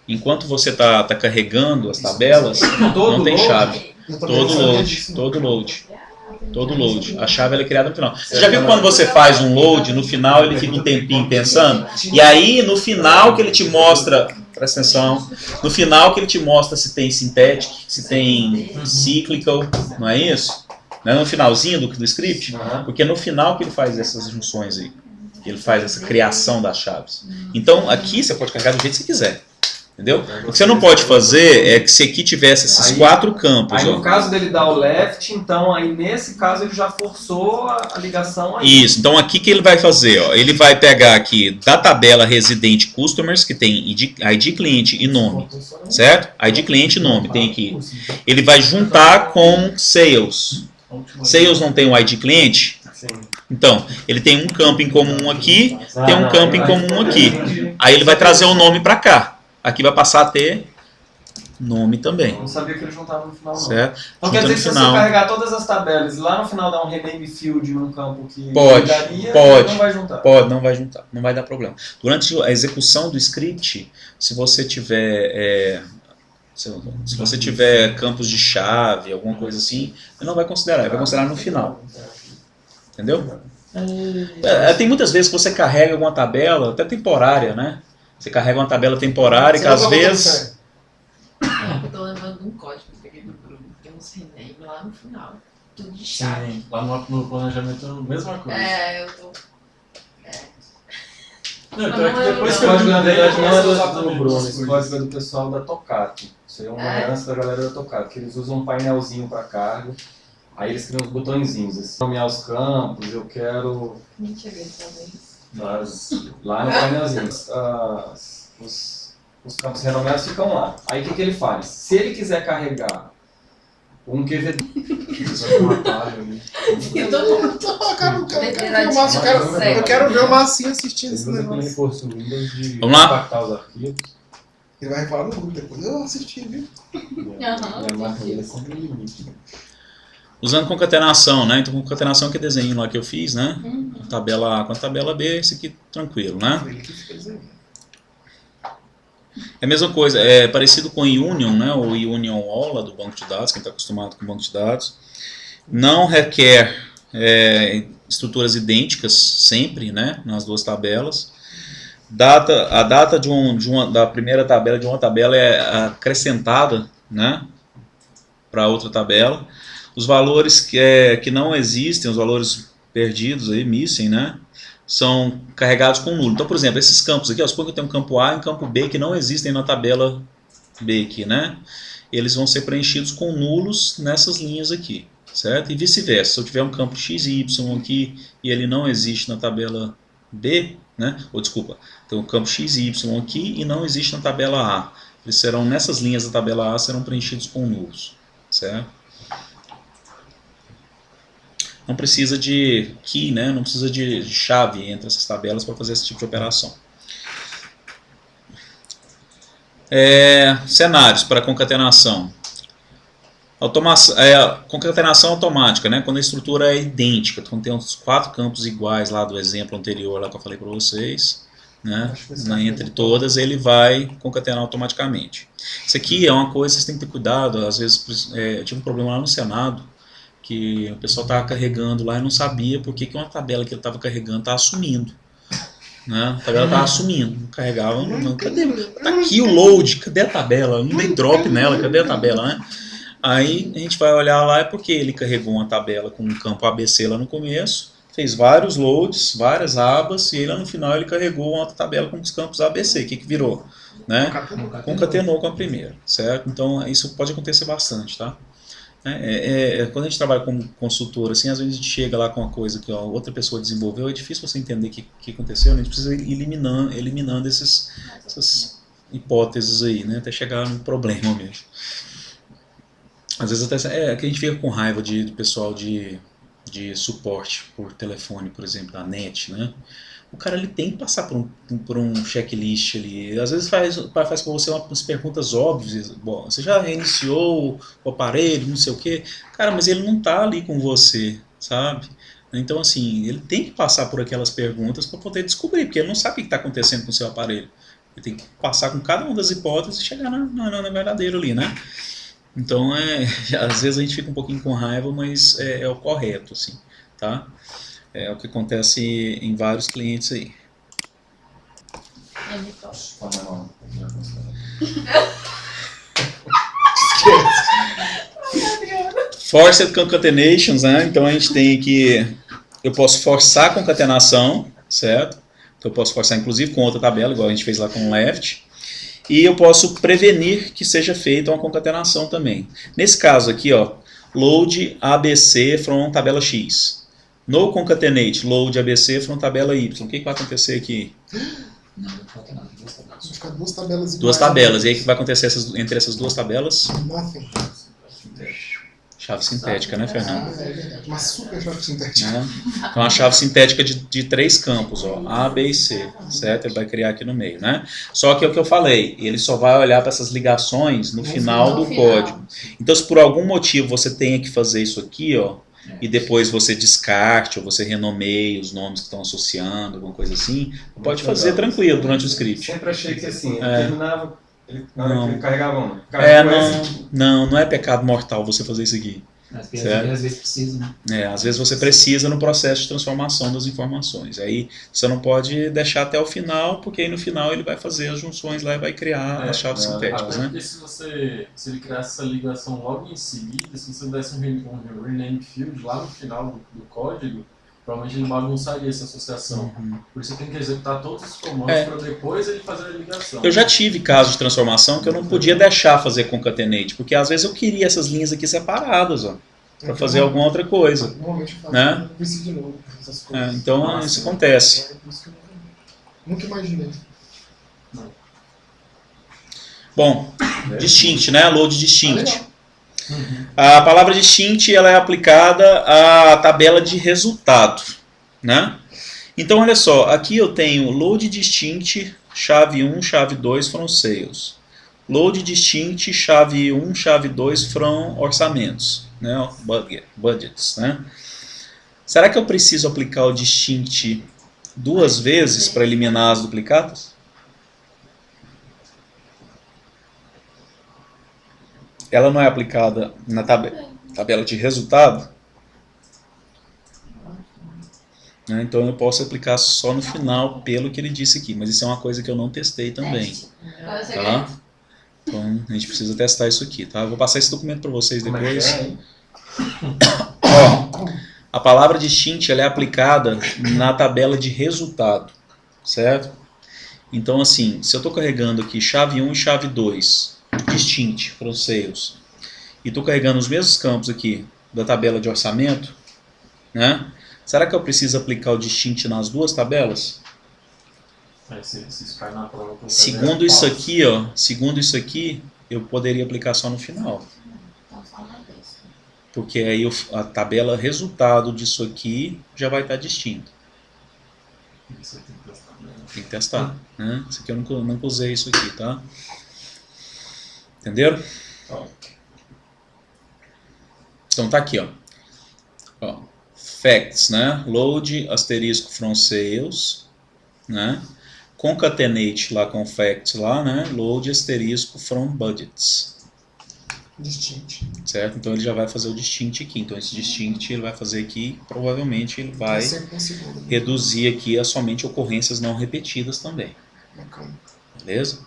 Enquanto você está carregando as tabelas, não tem chave. Todo load, todo load, todo load. A chave ela é criada no final. Você já viu quando você faz um load, no final ele fica um tempinho pensando? E aí no final que ele te mostra, presta atenção, no final que ele te mostra se tem synthetic, se tem cyclical, não é isso? Não é no finalzinho do script? Aham. Porque é no final que ele faz essas junções aí. Que ele faz essa criação das chaves. Então aqui você pode carregar do jeito que você quiser. Entendeu? O que você não pode fazer é que se aqui tivesse esses Aí- 4 campos. Aí Ó. no caso dele dar o left, então aí nesse caso ele já forçou a ligação aí. Isso, então aqui que ele vai fazer, ó, ele vai pegar aqui da tabela Resident Customers, que tem ID cliente e nome, certo? ID cliente e nome, tem aqui. Ele vai juntar com Sales. Sales não tem o ID cliente? Sim. Então, ele tem um campo em comum aqui, tem um não, campo em aí- comum aqui. entendi. Aí ele vai trazer o nome para cá. Aqui vai passar a ter nome também, Eu não sabia que ele juntava no final, não. certo? Então quer Junta dizer no que se final. você carregar todas as tabelas e lá no final dar um rename field num campo que Pode, daria, pode. não vai juntar. Pode, não vai juntar, não vai dar problema. Durante a execução do script, se você tiver se você tiver campos de chave, alguma coisa assim, ele não vai considerar, ele vai considerar no final. Entendeu? Tem muitas vezes que você carrega alguma tabela, até temporária, né? Você carrega uma tabela temporária que às vezes... Eu tô lembrando de um código que eu peguei do Bruno, tem uns rename lá no final. Tudo de chave. Sim, lá no planejamento é a mesma coisa. É, eu tô. Não, então é que depois Esse que eu código, na verdade, não é usar do também Bruno, essas esse coisas. código é do pessoal da Tocato. Isso aí é uma herança da galera da Tocato, que eles usam um painelzinho para carga, aí eles criam uns botõezinhos, assim, nomear os campos, eu quero... Nem cheguei talvez. Lá no painelzinho, os campos renomeados ficam lá. Aí o que ele faz? Se ele quiser carregar um QV... Eu tô. Eu quero ver o Massinho assistindo esse Ele usa aquele negócio. recurso Windows de Vamos lá? compactar os arquivos. Ele vai falar no grupo depois. Eu assisti, viu? E a máquina dele é sempre no limite. Usando concatenação, né? Então concatenação que é desenho lá que eu fiz, né? Tabela A com a tabela B, esse aqui tranquilo, né? Ele que fez aí. É a mesma coisa, é parecido com o Union, né? O Union All lá do banco de dados, quem está acostumado com o banco de dados. Não requer estruturas idênticas sempre, né? Nas duas tabelas. A data da primeira tabela de uma tabela é acrescentada, né? Para outra tabela. Os valores que não existem, os valores perdidos aí, missing, né? São carregados com nulo. Então, por exemplo, esses campos aqui, ó, suponho que tem um campo A e um campo B que não existem na tabela B aqui, né? Eles vão ser preenchidos com nulos nessas linhas aqui, certo? E vice-versa. Se eu tiver um campo X e Y aqui e ele não existe na tabela B, né? Ou desculpa, tem um campo X e Y aqui e não existe na tabela A. Eles serão, nessas linhas da tabela A, serão preenchidos com nulos, certo? Não precisa de key, né? Não precisa de chave entre essas tabelas para fazer esse tipo de operação. Cenários para concatenação. Concatenação automática, né? Quando a estrutura é idêntica, quando tem uns 4 campos iguais lá do exemplo anterior lá que eu falei para vocês, né? Entre todas ele vai concatenar automaticamente. Isso aqui é uma coisa que vocês têm que ter cuidado. Às vezes eu tive um problema lá no Senado, que o pessoal estava carregando lá e não sabia por que uma tabela que ele estava carregando estava sumindo. Né? A tabela estava sumindo, não carregava, cadê? Tá aqui o load, cadê a tabela? Não dei drop nela, cadê a tabela, né? Aí a gente vai olhar lá, é porque ele carregou uma tabela com um campo ABC lá no começo, fez vários loads, várias abas, e aí lá no final ele carregou uma outra tabela com os campos ABC. O que virou? Né? Concatenou com a primeira, certo? Então isso pode acontecer bastante, tá? Quando a gente trabalha como consultor, assim, às vezes a gente chega lá com uma coisa que outra pessoa desenvolveu, é difícil você entender o que aconteceu, né? A gente precisa ir eliminando essas hipóteses aí, né? Até chegar no problema mesmo. Às vezes até que a gente fica com raiva do pessoal de suporte por telefone, por exemplo, da NET, né? O cara ele tem que passar por um checklist ali. Às vezes faz para você umas perguntas óbvias. Bom, você já reiniciou o aparelho, não sei o quê. Cara, mas ele não está ali com você, sabe? Então, assim, ele tem que passar por aquelas perguntas para poder descobrir, porque ele não sabe o que está acontecendo com o seu aparelho. Ele tem que passar com cada uma das hipóteses e chegar na verdadeira ali, né? Então, às vezes a gente fica um pouquinho com raiva, mas é o correto, assim, tá? É o que acontece em vários clientes aí. Forced concatenations, né? Então a gente tem que... Eu posso forçar a concatenação, certo? Então eu posso forçar inclusive com outra tabela, igual a gente fez lá com o left. E eu posso prevenir que seja feita uma concatenação também. Nesse caso aqui, ó, load ABC from tabela X. No concatenate, load ABC from tabela Y. O que vai acontecer aqui? Não falta nada. Vai ficar duas tabelas iguais. Duas tabelas. E aí o que vai acontecer entre essas duas tabelas? Nothing. Chave sintética, né, Fernando? É verdade. Uma super chave sintética. Então, uma chave sintética de 3 campos, ó, A, B e C, certo? Ele vai criar aqui no meio, né? Só que é o que eu falei, ele só vai olhar para essas ligações no final do código. Então, se por algum motivo você tenha que fazer isso aqui, ó, e depois você descarte ou você renomeie os nomes que estão associando, alguma coisa assim, pode fazer tranquilo durante o script. Sempre achei que assim, ele terminava... Na hora que ele carregava um. Não é pecado mortal você fazer isso aqui. Às vezes precisa, né? Às vezes você precisa no processo de transformação das informações. Aí você não pode deixar até o final, porque aí no final ele vai fazer as junções lá e vai criar as chaves sintéticas, né? Porque se ele criasse essa ligação logo em seguida, se você desse um rename field lá no final do código, provavelmente ele bagunçaria essa associação. Por isso você tem que executar todos os comandos para depois ele fazer a ligação. Eu já tive casos de transformação que eu não podia deixar fazer concatenate, porque às vezes eu queria essas linhas aqui separadas, ó, para fazer alguma outra coisa. Normalmente eu faço, né? de novo essas coisas. Então isso acontece. Nunca imaginei. Bom, distinct, né? Load distinct. A palavra distinct ela é aplicada à tabela de resultado, né? Então olha só, aqui eu tenho load distinct, chave 1, chave 2 from sales. Load distinct, chave 1, chave 2 from orçamentos, né? Budgets, né? Será que eu preciso aplicar o distinct 2 vezes para eliminar as duplicadas? Ela não é aplicada na tabela de resultado? Então eu posso aplicar só no final, pelo que ele disse aqui. Mas isso é uma coisa que eu não testei também. Tá? Então a gente precisa testar isso aqui. Tá? Eu vou passar esse documento para vocês depois. Ó, a palavra distinct ela é aplicada na tabela de resultado. Certo? Então assim, se eu estou carregando aqui chave 1 e chave 2... distinct from sales, e estou carregando os mesmos campos aqui da tabela de orçamento, né? Será que eu preciso aplicar o distinct nas duas tabelas? Segundo isso aqui, eu poderia aplicar só no final. Porque aí a tabela resultado disso aqui já vai estar distinta. Tem que testar, né? Isso aqui eu nunca usei isso aqui, tá? Entenderam? Então tá aqui, ó. Facts, né? Load asterisco from sales, né? Concatenate lá com facts lá, né? Load asterisco from budgets. Distinct. Certo? Então ele já vai fazer o distinct aqui. Então esse distinct ele vai fazer aqui, provavelmente ele vai reduzir aqui a somente ocorrências não repetidas também. Bacana. Beleza?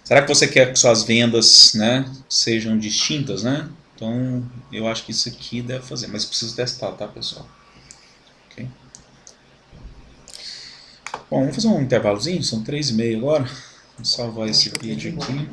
Será que você quer que suas vendas, né, sejam distintas, né? Então eu acho que isso aqui deve fazer, mas preciso testar, tá, pessoal? Ok? Bom, vamos fazer um intervalozinho, são 3h30 agora. Vou salvar esse vídeo aqui.